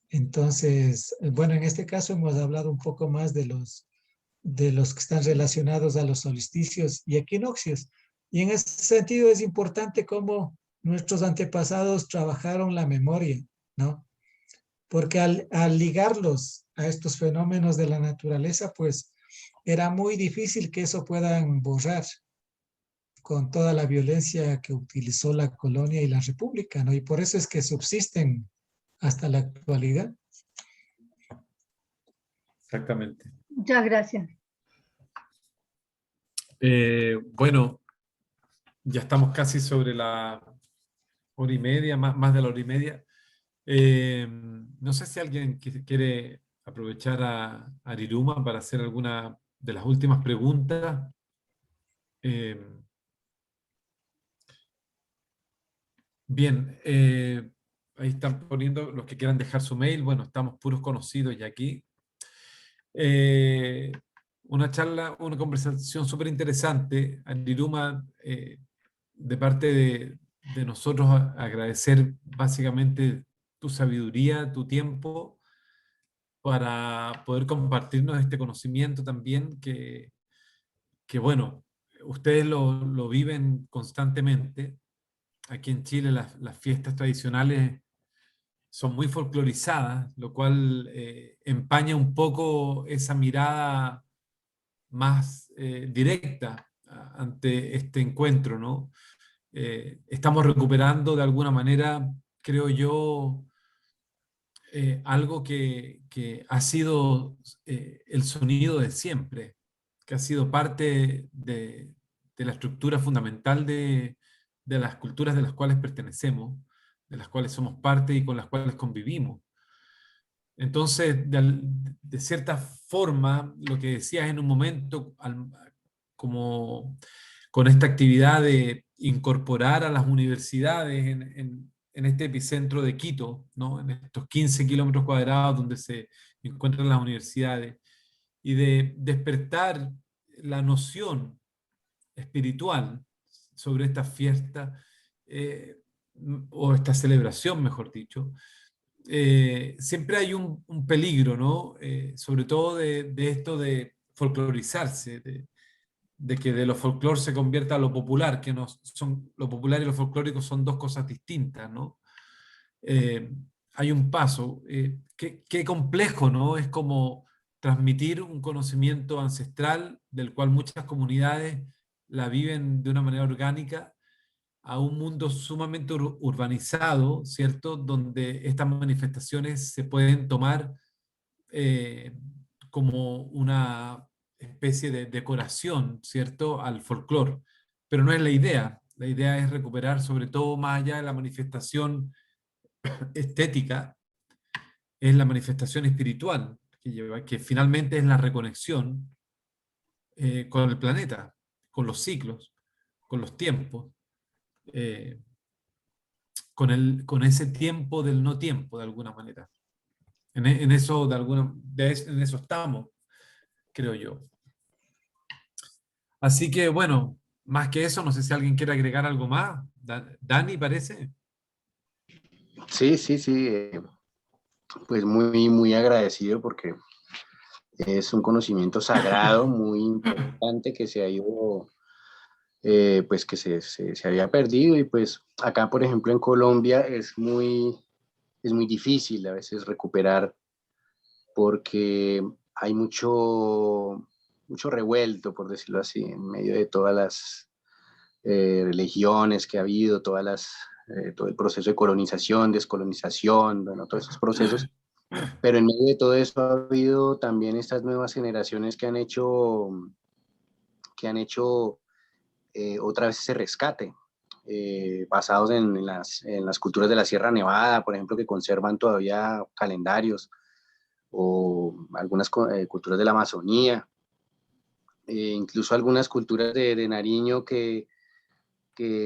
Entonces, bueno, en este caso hemos hablado un poco más de los que están relacionados a los solsticios y equinoccios. Y en ese sentido es importante cómo nuestros antepasados trabajaron la memoria, ¿no? Porque al ligarlos a estos fenómenos de la naturaleza, pues era muy difícil que eso puedan borrar con toda la violencia que utilizó la colonia y la república, ¿no? Y por eso es que subsisten hasta la actualidad. Exactamente. Muchas gracias. Bueno, ya estamos casi sobre la hora y media, más de la hora y media. No sé si alguien quiere aprovechar a Ariruma para hacer alguna de las últimas preguntas. Bien, ahí están poniendo los que quieran dejar su mail. Bueno, estamos puros conocidos ya aquí. Una charla, una conversación súper interesante. Ariruma, de parte de nosotros, agradecer básicamente tu sabiduría, tu tiempo, para poder compartirnos este conocimiento también que bueno, ustedes lo viven constantemente. Aquí en Chile las fiestas tradicionales son muy folclorizadas, lo cual empaña un poco esa mirada más directa ante este encuentro, ¿no? Estamos recuperando de alguna manera, creo yo, algo que ha sido el sonido de siempre, que ha sido parte de la estructura fundamental de las culturas de las cuales pertenecemos, de las cuales somos parte y con las cuales convivimos. Entonces, de cierta forma, lo que decías en un momento, como con esta actividad de incorporar a las universidades en este epicentro de Quito, ¿no? En estos 15 kilómetros cuadrados donde se encuentran las universidades, y de despertar la noción espiritual sobre esta fiesta, o esta celebración, mejor dicho. Siempre hay un peligro, ¿no? Sobre todo de esto de folclorizarse, de que de lo folclor se convierta a lo popular, que no son, lo popular y lo folclórico son dos cosas distintas, ¿no? Hay un paso. Qué complejo, ¿no? Es como transmitir un conocimiento ancestral del cual muchas comunidades la viven de una manera orgánica a un mundo sumamente urbanizado, ¿cierto? Donde estas manifestaciones se pueden tomar como una especie de decoración, ¿cierto? Al folclore. Pero no es la idea. La idea es recuperar, sobre todo más allá de la manifestación estética, es la manifestación espiritual, que finalmente es la reconexión con el planeta, con los ciclos, con los tiempos, eh, con ese tiempo del no tiempo, de alguna manera. En eso, en eso estamos, creo yo. Así que, bueno, más que eso, no sé si alguien quiere agregar algo más. Dani, parece. Sí, sí, sí. Pues muy, muy agradecido porque es un conocimiento sagrado, muy importante que se ha ido, pues que se había perdido y pues acá, por ejemplo, en Colombia es muy difícil a veces recuperar porque hay mucho revuelto, por decirlo así, en medio de todas las religiones que ha habido, todo el proceso de colonización, descolonización, bueno, todos esos procesos. Pero en medio de todo eso ha habido también estas nuevas generaciones que han hecho otra vez ese rescate, basados en las culturas de la Sierra Nevada, por ejemplo, que conservan todavía calendarios, o algunas culturas de la Amazonía, incluso algunas culturas de Nariño que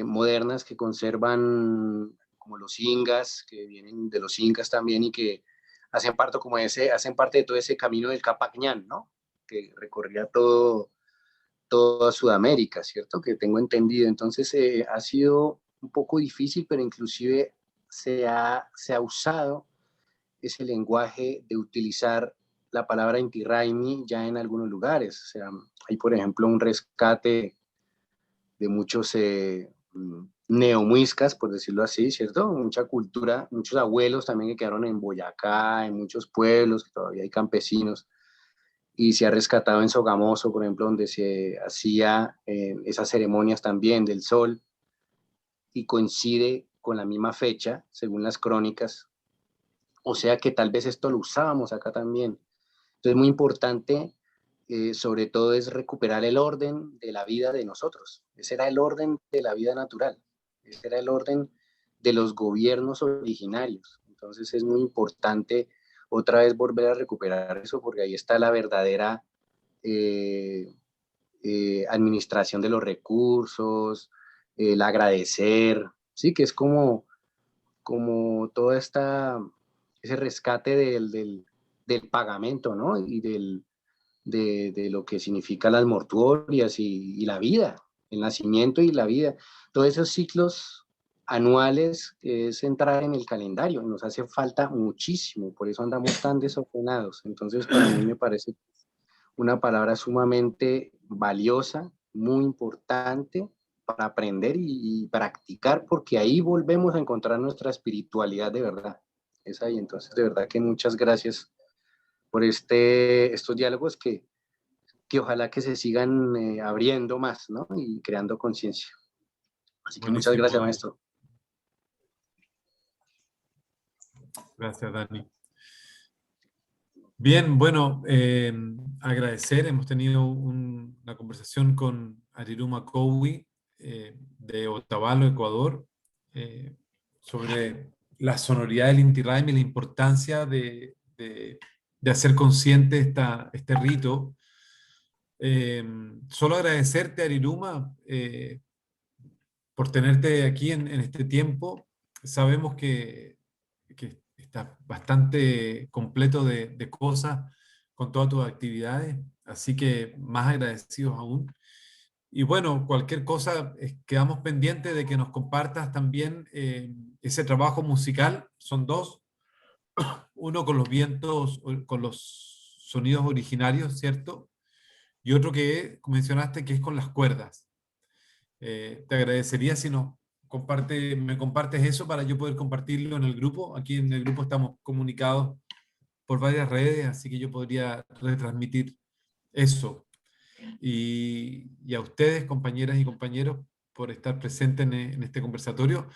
modernas que conservan, como los incas, que vienen de los incas también y que hacen parte de todo ese camino del Capac Ñan, ¿no? Que recorría toda Sudamérica, ¿cierto? Que tengo entendido. Entonces ha sido un poco difícil, pero inclusive se ha usado ese lenguaje de utilizar la palabra Inti Raymi ya en algunos lugares. O sea, hay, por ejemplo, un rescate de muchos neomuiscas, por decirlo así, ¿cierto? Mucha cultura, muchos abuelos también que quedaron en Boyacá, en muchos pueblos, que todavía hay campesinos, y se ha rescatado en Sogamoso, por ejemplo, donde se hacía esas ceremonias también del sol, y coincide con la misma fecha, según las crónicas, o sea que tal vez esto lo usábamos acá también. Entonces, muy importante, sobre todo, es recuperar el orden de la vida de nosotros. Ese era el orden de la vida natural. Ese era el orden de los gobiernos originarios. Entonces, es muy importante otra vez volver a recuperar eso, porque ahí está la verdadera administración de los recursos, el agradecer, ¿sí? Que es como todo ese rescate del pagamento, ¿no? Y de lo que significa las mortuorias y la vida, el nacimiento y la vida. Todos esos ciclos anuales es entrar en el calendario, nos hace falta muchísimo, por eso andamos tan desordenados. Entonces, para mí me parece una palabra sumamente valiosa, muy importante para aprender y practicar, porque ahí volvemos a encontrar nuestra espiritualidad de verdad. Es ahí. Entonces, de verdad que muchas gracias por estos diálogos que ojalá que se sigan abriendo más, ¿no? Y creando conciencia. Así que muchas gracias, maestro. Gracias, Dani. Bien, bueno, agradecer. Hemos tenido una conversación con Ariruma Cowi de Otavalo, Ecuador, sobre la sonoridad del Inti Raymi y la importancia de hacer consciente este rito. Solo agradecerte, Ariruma, por tenerte aquí en este tiempo. Sabemos que estás bastante completo de cosas con todas tus actividades, así que más agradecidos aún. Y bueno, cualquier cosa, quedamos pendientes de que nos compartas también ese trabajo musical. Son dos, uno con los vientos, con los sonidos originarios, ¿cierto? Y otro que mencionaste que es con las cuerdas. Te agradecería si me compartes eso para yo poder compartirlo en el grupo. Aquí en el grupo estamos comunicados por varias redes, así que yo podría retransmitir eso. Y a ustedes, compañeras y compañeros, por estar presentes en este conversatorio.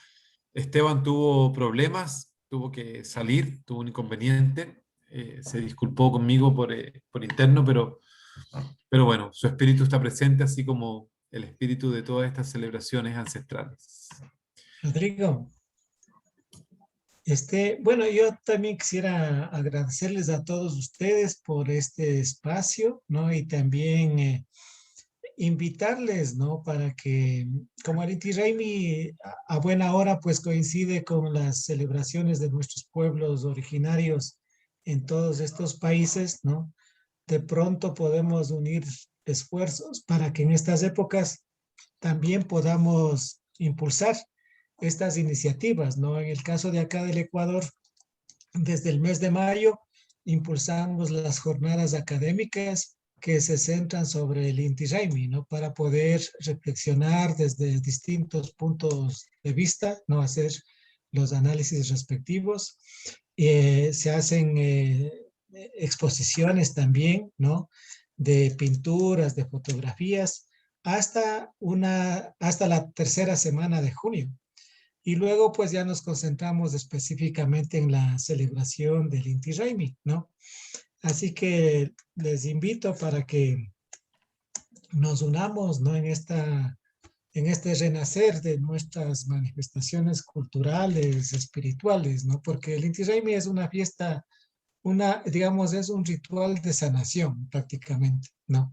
Esteban tuvo problemas, tuvo que salir, tuvo un inconveniente, se disculpó conmigo por interno, pero bueno, su espíritu está presente, así como el espíritu de todas estas celebraciones ancestrales. Rodrigo, bueno, yo también quisiera agradecerles a todos ustedes por este espacio, ¿no? Y también invitarles, ¿no? Para que, como el Inti Raymi a buena hora, pues coincide con las celebraciones de nuestros pueblos originarios en todos estos países, ¿no? De pronto podemos unir esfuerzos para que en estas épocas también podamos impulsar estas iniciativas, ¿no? En el caso de acá del Ecuador, desde el mes de mayo, impulsamos las jornadas académicas que se centran sobre el Inti Raymi, ¿no? Para poder reflexionar desde distintos puntos de vista, ¿no? Hacer los análisis respectivos. Se hacen exposiciones también, ¿no? De pinturas, de fotografías, hasta la tercera semana de junio. Y luego pues ya nos concentramos específicamente en la celebración del Inti Raymi, ¿no? Así que les invito para que nos unamos, ¿no? En este renacer de nuestras manifestaciones culturales, espirituales, ¿no? Porque el Inti Raymi es una fiesta, digamos, es un ritual de sanación prácticamente, ¿no?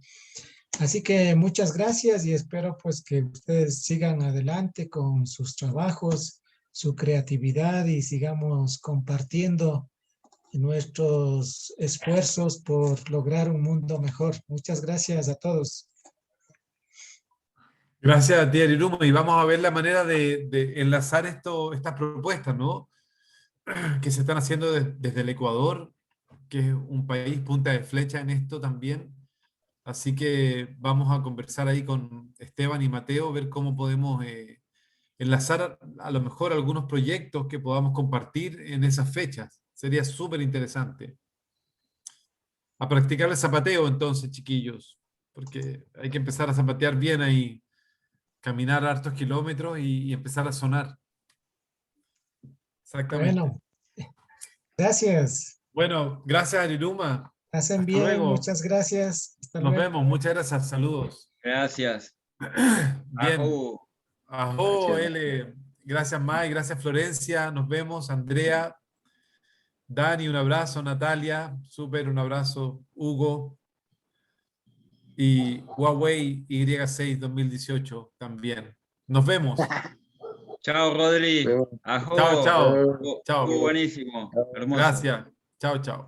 Así que muchas gracias y espero pues que ustedes sigan adelante con sus trabajos, su creatividad y sigamos compartiendo nuestros esfuerzos por lograr un mundo mejor. Muchas gracias a todos. Gracias a ti, Arirumo, y vamos a ver la manera de enlazar estas propuestas, ¿no? Que se están haciendo desde el Ecuador, que es un país punta de flecha en esto también. Así que vamos a conversar ahí con Esteban y Mateo, ver cómo podemos enlazar a lo mejor algunos proyectos que podamos compartir en esas fechas. Sería súper interesante. A practicar el zapateo entonces, chiquillos, porque hay que empezar a zapatear bien ahí, caminar hartos kilómetros y empezar a sonar. Exactamente. Bueno, gracias. Bueno, gracias, Ariruma. Hacen Hasta bien, luego. muchas gracias. Hasta Nos luego. vemos, muchas gracias, saludos. Gracias. Bien. Ajú. Ajo, Gracias. L. Gracias, Mai, gracias, Florencia. Nos vemos, Andrea. Dani, un abrazo, Natalia. Súper, un abrazo, Hugo. Y Huawei Y6 2018 también. Nos vemos. Chao, Rodri. Luego. Ajú. Chao, chao. Estuvo Chao. buenísimo. Hermoso. Gracias. Chao, chao.